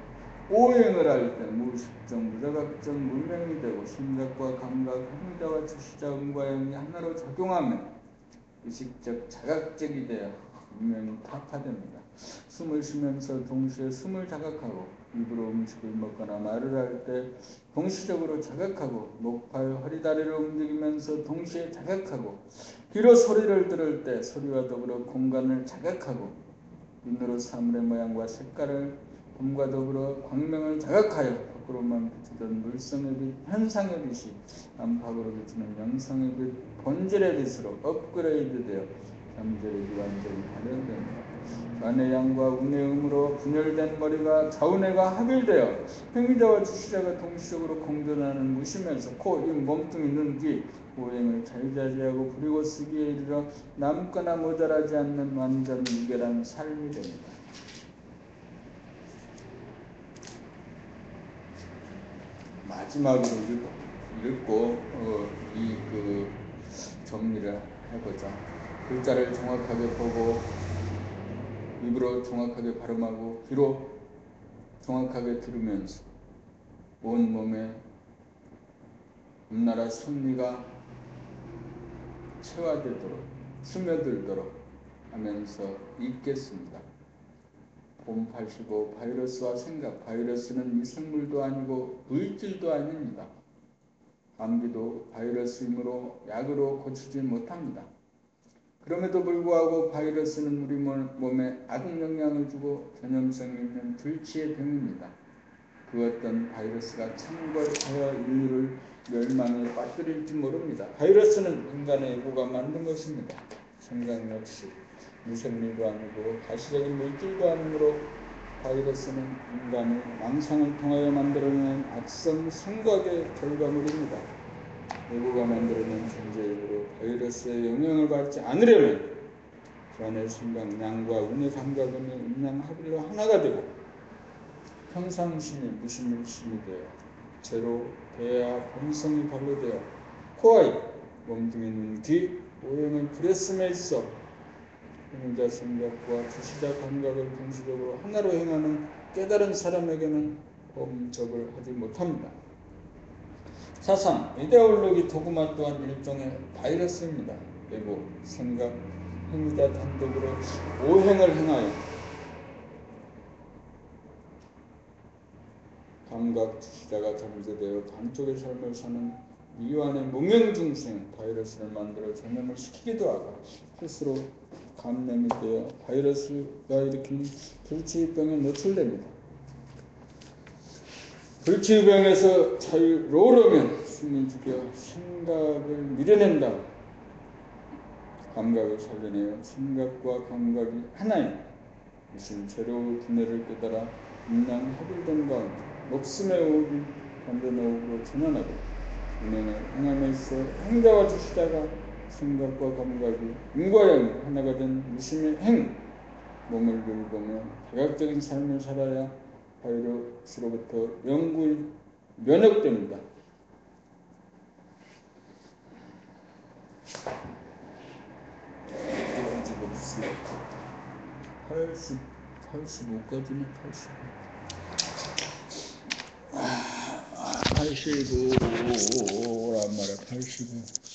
오행을 할 때 무의식적, 무자각적 문명이 되고 생각과 감각, 행자와 주시자, 음과 영이 하나로 작용하며 의식적, 자각적이 되어 문명이 타파됩니다. 숨을 쉬면서 동시에 숨을 자각하고 입으로 음식을 먹거나 말을 할 때 동시적으로 자각하고 목, 발, 허리, 다리를 움직이면서 동시에 자각하고 귀로 소리를 들을 때 소리와 더불어 공간을 자각하고 눈으로 사물의 모양과 색깔을 봄과 더불어 광명을 자각하여 밖으로만 비추던 물성의 빛, 현상의 빛이 안팎으로 비추는 영상의 빛, 본질의 빛으로 업그레이드되어 잠재력이 완전히 발현됩니다. 좌뇌 양과 우뇌 음으로 분열된 머리가 좌우뇌가 합일되어 행위자와 주시자가 동시적으로 공존하는 무심에서 코, 입, 몸뚱이, 눈, 귀, 오행을 자유자재하고 부리고 쓰기에 이르러 남거나 모자라지 않는 완전 무결한 삶이 됩니다. 마지막으로 읽고 이 정리를 해보자. 글자를 정확하게 보고 입으로 정확하게 발음하고 귀로 정확하게 들으면서 온 몸에 음나라 선미가 체화되도록 스며들도록 하면서 읽겠습니다. 봄 85 바이러스와 생각. 바이러스는 미생물도 아니고 물질도 아닙니다. 감기도 바이러스이므로 약으로 고치지 못합니다. 그럼에도 불구하고 바이러스는 우리 몸에 악ық 영향을 주고 전염성이 있는 불치의 병입니다. 그 어떤 바이러스가 창궐하여 인류를 멸망에 빠뜨릴지 모릅니다. 바이러스는 인간의 에고가 만든 것입니다. 생각 역시 미생물도 아니고 가시적인 물질도 아니므로 바이러스는 인간의 망상을 통하여 만들어낸 악성 생각의 결과물입니다. 에고가 만들어낸 존재이므로 바이러스의 영향을 받지 않으려면 좌뇌 생각, 양과 우뇌 감각은 음양 합일로 하나가 되고 평상심이 무심을 심이 되어 제로 대야 본성이 발로되어 코와 입, 몸뚱이, 눈, 귀, 오행을 부렸음에 있어 행자 생각과 주시자 감각을 동시적으로 하나로 행하는 깨달은 사람에게는 범접을 하지 못합니다. 사상, 이데올로기, 도구마 또한 일종의 바이러스입니다. 그리고 생각, 행위자 단독으로 오행을 행하여 감각 주시자가 잠재되어 반쪽의 삶을 사는 미완의 무명중생 바이러스를 만들어 전염을 시키기도 하고 스스로 감염이 되어 바이러스가 일으키는 불치병에 노출됩니다. 불치병에서 자유로우려면 숨을 죽여 생각을 밀어낸다. 감각을 살려내어 생각과 감각이 하나인 무슨 제로 두뇌를 깨달아 음양 합일된 가운데 목숨의 호흡이 완전 호흡으로 전환하고 운행을 행함에 있어 행자와 주시자가 생각과 감각이 음과 영이 하나가 된 무심의 행 몸을 돌보며 자각적인 삶을 살아야 바이러스로부터 영구히 면역됩니다. 85까지는 85란 말이야. 85